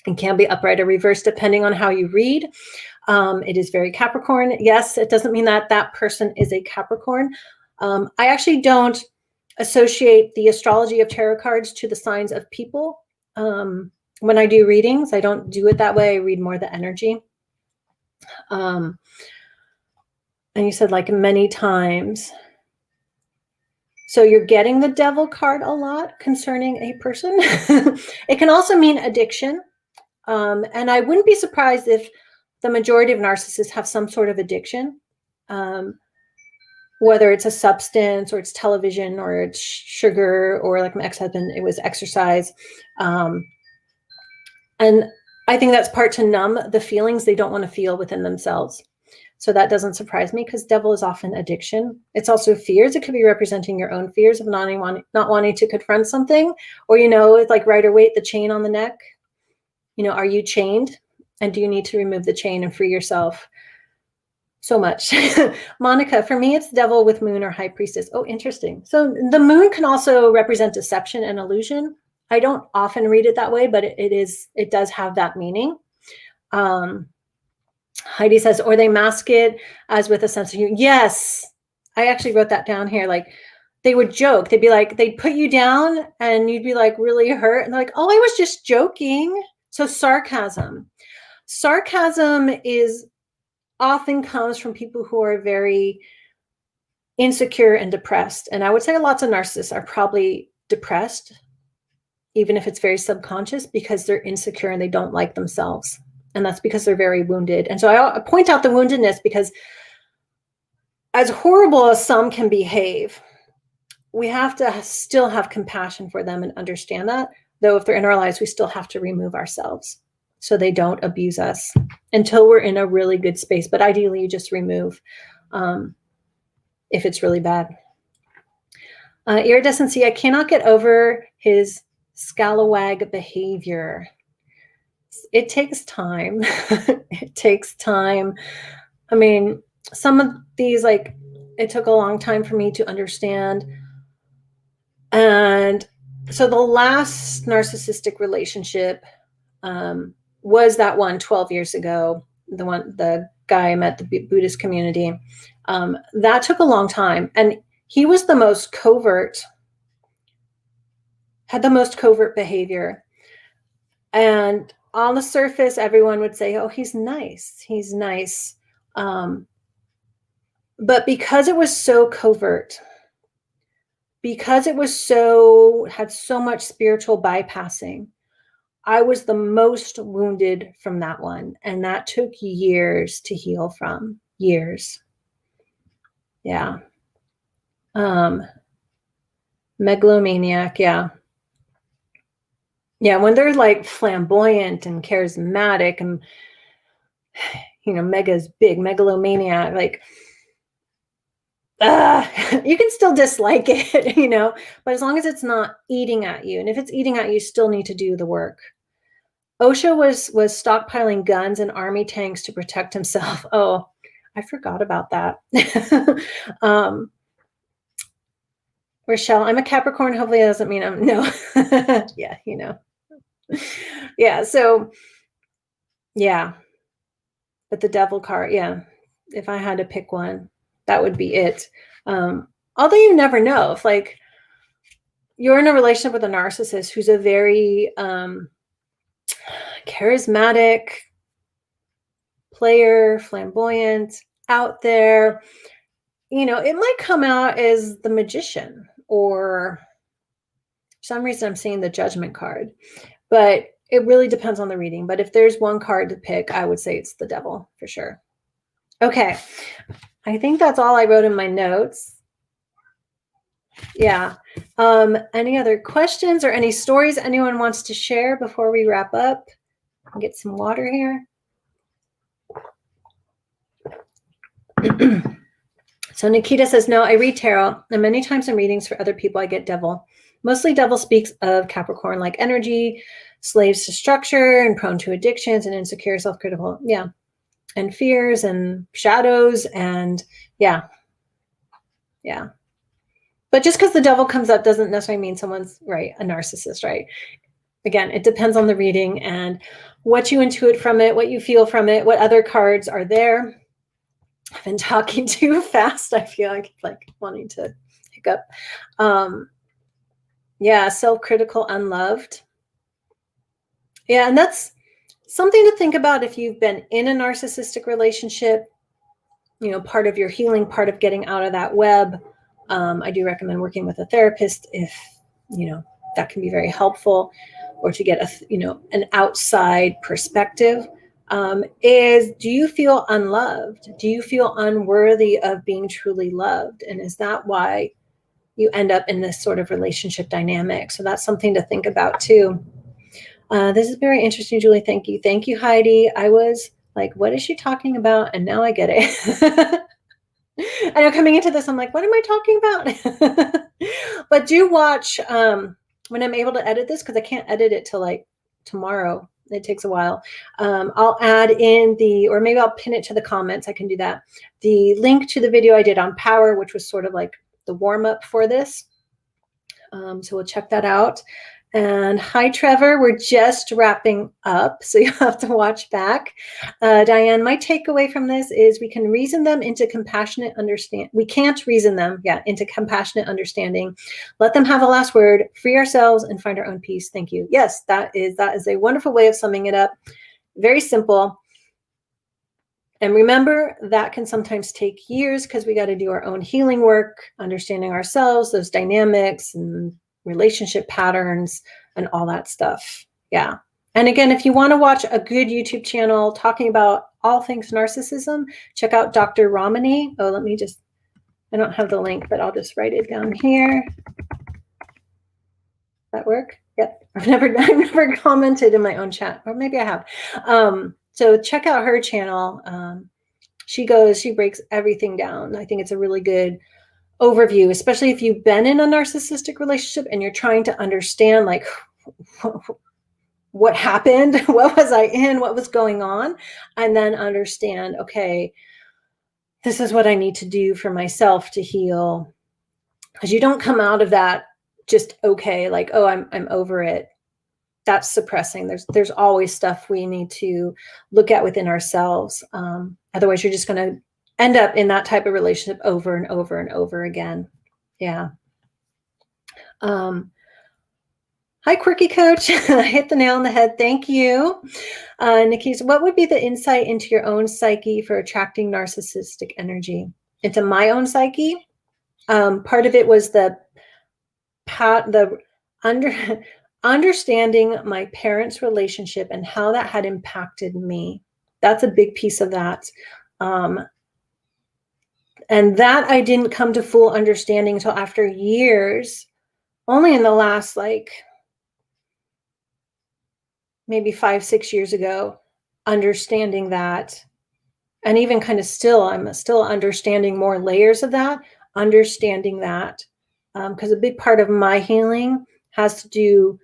[SPEAKER 1] It can be upright or reversed depending on how you read. It is very Capricorn. Yes, it doesn't mean that that person is a Capricorn. I actually don't associate the astrology of tarot cards to the signs of people. When I do readings, I don't do it that way. I read more the energy. And you said like many times. So you're getting the devil card a lot concerning a person. It can also mean addiction. And I wouldn't be surprised if the majority of narcissists have some sort of addiction, whether it's a substance or it's television or it's sugar, or like my ex-husband, it was exercise. And I think that's part to numb the feelings they don't want to feel within themselves. So that doesn't surprise me because devil is often addiction. It's also fears. It could be representing your own fears of not wanting to confront something, or, you know, it's like rider weight, the chain on the neck. You know, are you chained? And do you need to remove the chain and free yourself? So much. Monica, for me, it's devil with moon or high priestess. Oh, interesting. So the moon can also represent deception and illusion. I don't often read it that way, but it does have that meaning. Heidi says, or they mask it as with a sense of humor. Yes. I actually wrote that down here. Like they would joke. They'd be like, they'd put you down and you'd be like really hurt. And they're like, oh, I was just joking. So sarcasm is often comes from people who are very insecure and depressed. And I would say lots of narcissists are probably depressed, even if it's very subconscious, because they're insecure and they don't like themselves. And that's because they're very wounded. And so I point out the woundedness because as horrible as some can behave, we have to still have compassion for them and understand that. Though if they're in our lives, we still have to remove ourselves so they don't abuse us until we're in a really good space. But ideally, you just remove if it's really bad. Iridescency, I cannot get over his scalawag behavior. It takes time. It takes time. I mean, some of these, like, it took a long time for me to understand. And so the last narcissistic relationship, was that one 12 years ago, the guy I met, the Buddhist community. That took a long time. And he was the most covert, had the most covert behavior. And on the surface, everyone would say, oh, he's nice. He's nice. But because it was so covert, because it was had so much spiritual bypassing, I was the most wounded from that one. And that took years to heal from. Years. Yeah. Megalomaniac. Yeah. Yeah. When they're like flamboyant and charismatic and, mega's big, megalomaniac, like, you can still dislike it, but as long as it's not eating at you. And if it's eating at you, you still need to do the work. Osho was stockpiling guns and army tanks to protect himself. Oh, I forgot about that. Rochelle, I'm a Capricorn. Hopefully that doesn't mean I'm, no. Yeah, Yeah, so, yeah. But the devil card, yeah. If I had to pick one, that would be it. Although you never know. If, like, you're in a relationship with a narcissist who's a very charismatic player, flamboyant, out there, it might come out as the magician, or for some reason I'm seeing the judgment card, but it really depends on the reading. But if there's one card to pick, I would say it's the devil for sure. Okay. I think that's all I wrote in my notes. Yeah. Any other questions or any stories anyone wants to share before we wrap up? I'll get some water here. So Nikita says, no, I read tarot, and many times in readings for other people, I get devil. Mostly devil speaks of Capricorn-like energy, slaves to structure and prone to addictions and insecure, self-critical. Yeah. And fears and shadows and yeah. Yeah. But just because the devil comes up doesn't necessarily mean someone's a narcissist, right? Again, it depends on the reading and what you intuit from it, what you feel from it, what other cards are there. I've been talking too fast. I feel like wanting to hiccup. Yeah, self-critical, unloved. Yeah, and that's something to think about if you've been in a narcissistic relationship. Part of your healing, part of getting out of that web. I do recommend working with a therapist if that can be very helpful, or to get an outside perspective. Is, do you feel unloved? Do you feel unworthy of being truly loved? And is that why you end up in this sort of relationship dynamic? So that's something to think about too. This is very interesting, Julie. Thank you. Thank you, Heidi. I was like, what is she talking about? And now I get it. I know coming into this, I'm like, what am I talking about? But do watch when I'm able to edit this, because I can't edit it till like tomorrow. It takes a while. I'll add in or maybe I'll pin it to the comments. I can do that. The link to the video I did on power, which was sort of like the warm up for this. So we'll check that out. And hi, Trevor. We're just wrapping up, so you have to watch back. Diane, my takeaway from this is we can reason them into compassionate understanding. We can't reason them, into compassionate understanding. Let them have the last word, free ourselves, and find our own peace. Thank you. Yes, that is a wonderful way of summing it up. Very simple. And remember, that can sometimes take years because we got to do our own healing work, understanding ourselves, those dynamics and relationship patterns and all that stuff. Yeah. And again, if you want to watch a good YouTube channel talking about all things narcissism, check out Dr. Ramani. Oh, I don't have the link, but I'll just write it down here. That work? Yep. I've never commented in my own chat, or maybe I have. So check out her channel. She breaks everything down. I think it's a really good overview, especially if you've been in a narcissistic relationship and you're trying to understand like what happened, what was I in, what was going on, and then understand, okay, this is what I need to do for myself to heal. Because you don't come out of that just okay, like, oh, I'm over it. that's suppressing. There's always stuff we need to look at within ourselves. Otherwise, you're just going to end up in that type of relationship over and over and over again. Yeah. Hi, Quirky Coach. I hit the nail on the head. Thank you. Nikki's, what would be the insight into your own psyche for attracting narcissistic energy? Into my own psyche? Part of it was understanding my parents' relationship and how that had impacted me. That's a big piece of that. And that I didn't come to full understanding until after years, only in the last maybe 5-6 years ago, understanding that. And even kind of I'm still understanding more layers of that, understanding that. Because a big part of my healing has to do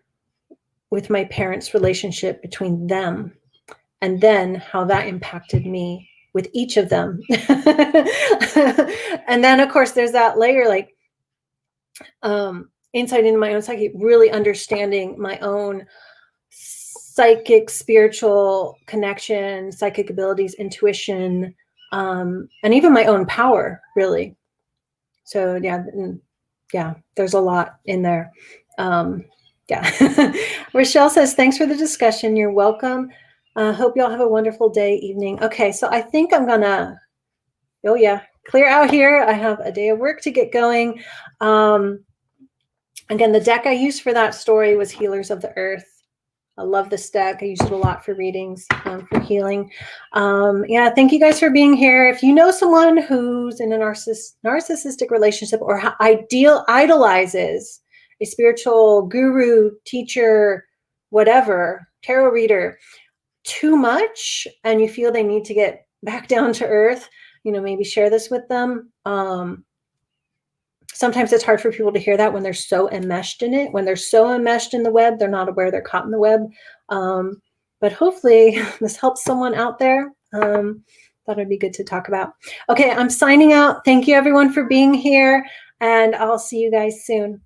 [SPEAKER 1] with my parents' relationship between them, and then how that impacted me with each of them. And then, of course, there's that layer, insight into my own psyche, really understanding my own psychic, spiritual connection, psychic abilities, intuition, and even my own power, really. So yeah, there's a lot in there. Yeah. Rochelle says, thanks for the discussion. You're welcome. Hope y'all have a wonderful day, evening. Okay, so I think I'm gonna, clear out here. I have a day of work to get going. Again, the deck I used for that story was Healers of the Earth. I love this deck. I use it a lot for readings, for healing. Yeah, thank you guys for being here. If you know someone who's in a narcissistic relationship or idolizes a spiritual guru, teacher, whatever, tarot reader too much, and you feel they need to get back down to earth, maybe share this with them. Sometimes it's hard for people to hear that when they're so enmeshed in it. When they're so enmeshed in the web, they're not aware they're caught in the web. But hopefully this helps someone out there. Thought it'd be good to talk about. Okay, I'm signing out. Thank you everyone for being here, and I'll see you guys soon.